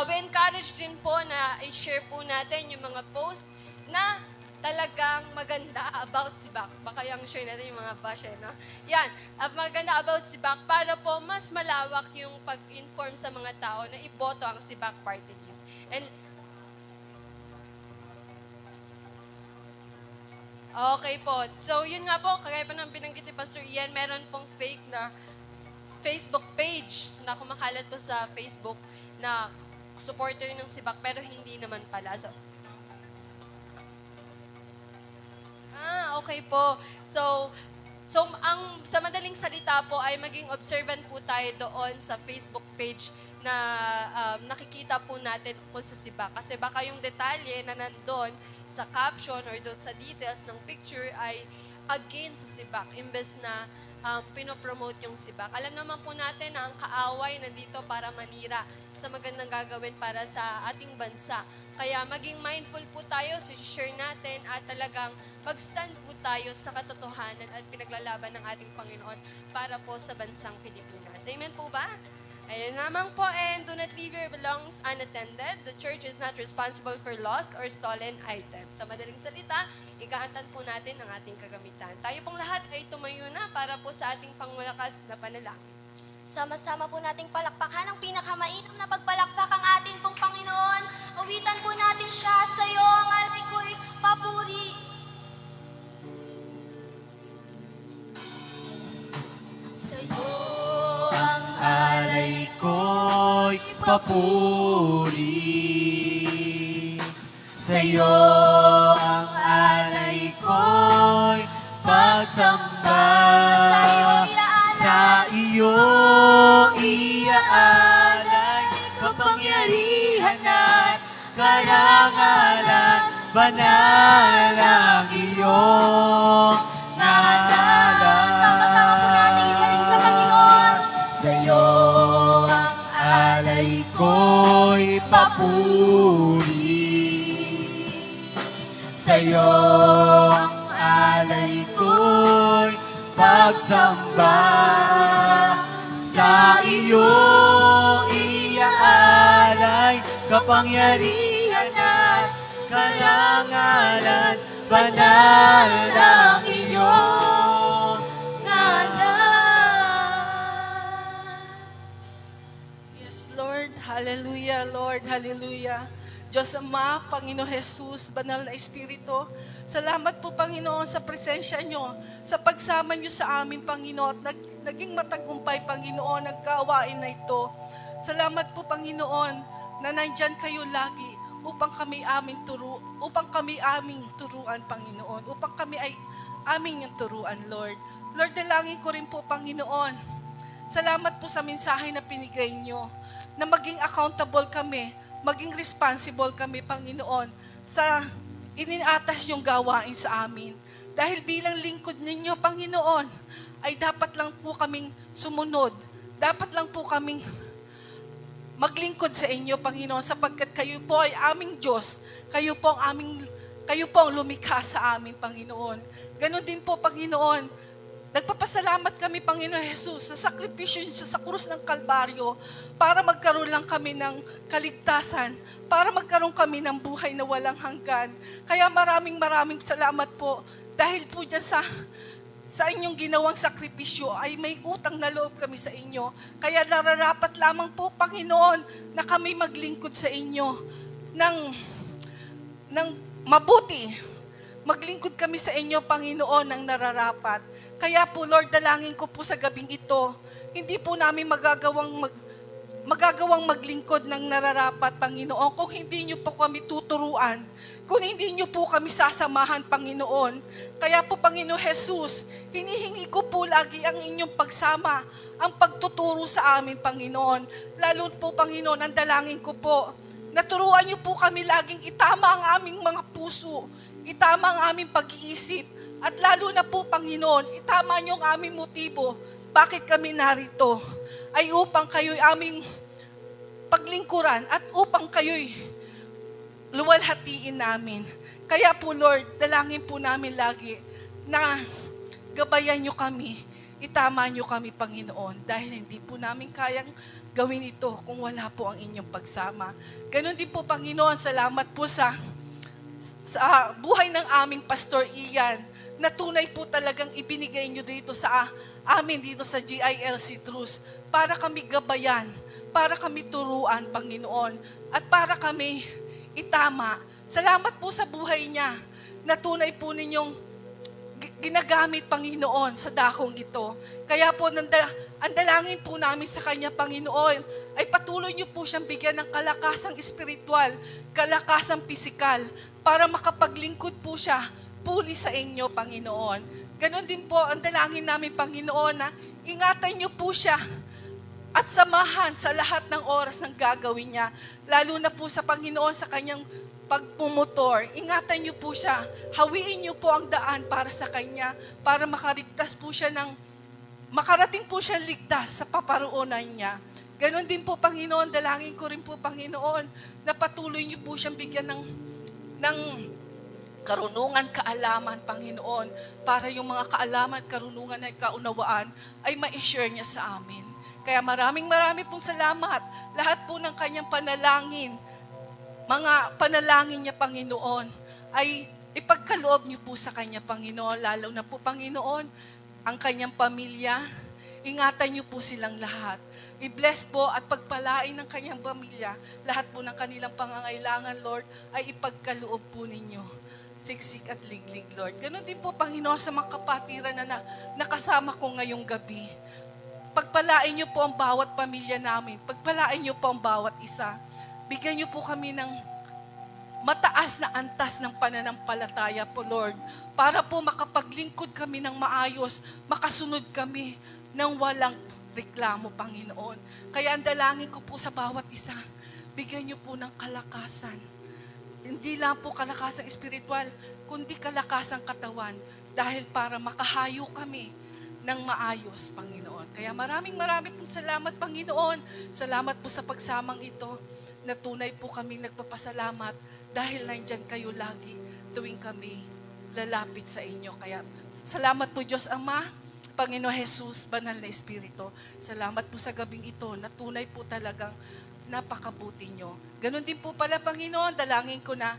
we encourage din po na i-share po natin yung mga post na talagang maganda about Sibak. Baka yung share natin yung mga bash, no? Yan, maganda about Sibak para po mas malawak yung pag-inform sa mga tao na iboto ang Sibak Party List. And okay po. So, yun nga po, kagaya pa ng binanggit ni Pastor Ian, meron pong fake na Facebook page na kumakalat po sa Facebook na supporter ng Sibak, pero hindi naman pala. So, okay po. So, So, sa madaling salita po ay maging observant po tayo doon sa Facebook page na nakikita po natin kung sa SIBAC. Kasi baka yung detalye na nandun sa caption or doon sa details ng picture ay against sa SIBAC, imbes na pinopromote yung SIBAC. Alam naman po natin na ang kaaway nandito para manira sa magandang gagawin para sa ating bansa. Kaya maging mindful po tayo sa share natin at talagang mag-stand po tayo sa katotohanan at pinaglalaban ng ating Panginoon para po sa bansang Pilipinas. Amen po ba? Ayun naman po, and do not leave your belongings unattended. The church is not responsible for lost or stolen items. Sa madaling salita, igaantan po natin ang ating kagamitan. Tayo pong lahat ay tumayo na para po sa ating pangmalakas na panalangin. Sama-sama po nating palakpakan ang pinakamainam na pagpalakpak ang ating pong Panginoon. Awitan po natin siya, sa'yo ang alay ko'y papuri. Sa'yo ang Alay ko'y papuri. Sa'yo ang alay ko'y pagsamba. Sa iyo iaalay kapangyarihan at karangalan. Banal ang iyong ngalan. Sama-sama po nating ibalik sa Panginoon. Sa'yo ang alay ko'y papuri. Sa'yo ang alay ko'y pagsamba. Sa iyo iaalay kapangyarihan at karangalan. Banal ang iyong Yes, Lord. Hallelujah, Lord. Hallelujah. Diyos Ama, Panginoon Jesus, Banal na Espiritu, salamat po, Panginoon, sa presensya nyo, sa pagsama nyo sa amin, Panginoon, at naging matagumpay, Panginoon, ang gawain na ito. Salamat po, Panginoon, na nandyan kayo lagi upang kami aming turuan, Panginoon, upang kami ay aming yung turuan, Lord. Lord, dalangin ko rin po, Panginoon, salamat po sa mensahe na pinigay nyo, na maging accountable kami, maging responsible kami, Panginoon, sa ininatas yung gawain sa amin. Dahil bilang lingkod ninyo, Panginoon, ay dapat lang po kaming sumunod. Dapat lang po kaming maglingkod sa inyo, Panginoon, sapagkat kayo po ay aming Diyos. Kayo po ang lumikha sa amin, Panginoon. Ganon din po, Panginoon, nagpapasalamat kami, Panginoon Jesus, sa sakripisyo niyo sa krus ng Kalbaryo para magkaroon lang kami ng kaligtasan, para magkaroon kami ng buhay na walang hanggan. Kaya maraming salamat po dahil po dyan sa inyong ginawang sakripisyo ay may utang na loob kami sa inyo. Kaya nararapat lamang po, Panginoon, na kami maglingkod sa inyo ng mabuti. Maglingkod kami sa inyo, Panginoon, ng nararapat. Kaya po, Lord, dalangin ko po sa gabing ito, hindi po namin magagawang maglingkod ng nararapat, Panginoon, kung hindi niyo po kami tuturuan, kung hindi niyo po kami sasamahan, Panginoon. Kaya po, Panginoon Jesus, hinihingi ko po lagi ang inyong pagsama, ang pagtuturo sa amin, Panginoon. Lalo po, Panginoon, ang dalangin ko po, naturuan niyo po kami laging itama ang aming mga puso, itama ang aming pag-iisip, at lalo na po, Panginoon, itama niyo ang aming motibo. Bakit kami narito? Ay upang kayo'y aming paglingkuran at upang kayo'y luwalhatiin namin. Kaya po, Lord, dalangin po namin lagi na gabayan niyo kami, itama niyo kami, Panginoon, dahil hindi po namin kayang gawin ito kung wala po ang inyong pagsama. Ganon din po, Panginoon, salamat po sa buhay ng aming Pastor Ian, na tunay po talagang ibinigay nyo dito sa amin, dito sa GILC Truth, para kami gabayan, para kami turuan, Panginoon, at para kami itama. Salamat po sa buhay niya, na tunay po ninyong ginagamit, Panginoon, sa dakong ito. Kaya po, ang dalangin po namin sa Kanya, Panginoon, ay patuloy niyo po siyang bigyan ng kalakasang espiritual, kalakasang pisikal, para makapaglingkod po siya puli sa inyo, Panginoon. Ganon din po ang dalangin namin, Panginoon, na ingatan niyo po siya at samahan sa lahat ng oras ng gagawin niya. Lalo na po sa Panginoon, sa kanyang pagpumotor. Ingatan niyo po siya. Hawiin niyo po ang daan para sa kanya, para makarigtas po siya makarating po siya ligtas sa paparoonan niya. Ganon din po, Panginoon, dalangin ko rin po, Panginoon, na patuloy niyo po siyang bigyan ng karunungan, kaalaman, Panginoon, para yung mga kaalaman, karunungan at kaunawaan ay ma-share niya sa amin. Kaya maraming pong salamat. Lahat po ng kanyang panalangin, mga panalangin niya, Panginoon, ay ipagkaloob niyo po sa kanya, Panginoon. Lalo na po, Panginoon, ang kanyang pamilya, ingatan niyo po silang lahat. I-bless po at pagpalain ng kanyang pamilya. Lahat po ng kanilang pangangailangan, Lord, ay ipagkaloob po ninyo. Siksik at liglig, Lord. Ganon din po, Panginoon, sa mga kapatiran na nakasama ko ngayong gabi. Pagpalain niyo po ang bawat pamilya namin. Pagpalain niyo po ang bawat isa. Bigyan niyo po kami ng mataas na antas ng pananampalataya po, Lord. Para po makapaglingkod kami ng maayos, makasunod kami ng walang reklamo, Panginoon. Kaya ang dalangin ko po sa bawat isa, bigyan niyo po ng kalakasan. Hindi lang po kalakasang espiritual, kundi kalakasang katawan. Dahil para makahayo kami ng maayos, Panginoon. Kaya maraming pong salamat, Panginoon. Salamat po sa pagsamang ito, na tunay po kami nagpapasalamat dahil nandyan kayo lagi tuwing kami lalapit sa inyo. Kaya salamat po, Diyos Ama, Panginoon Jesus, Banal na Espiritu. Salamat po sa gabing ito na tunay po talagang napakabuti nyo. Ganon din po pala, Panginoon, dalangin ko na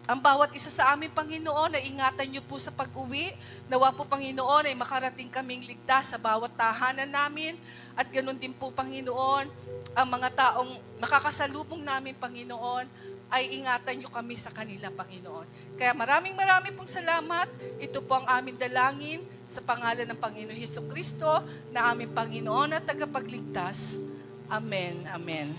ang bawat isa sa amin, Panginoon, na ingatan nyo po sa pag-uwi. Nawa po, Panginoon, ay makarating kaming ligtas sa bawat tahanan namin. At ganon din po, Panginoon, ang mga taong makakasalubong namin, Panginoon, ay ingatan nyo kami sa kanila, Panginoon. Kaya maraming pong salamat. Ito po ang aming dalangin sa pangalan ng Panginoon Hesukristo, na aming Panginoon at tagapagligtas. Amen. Amen.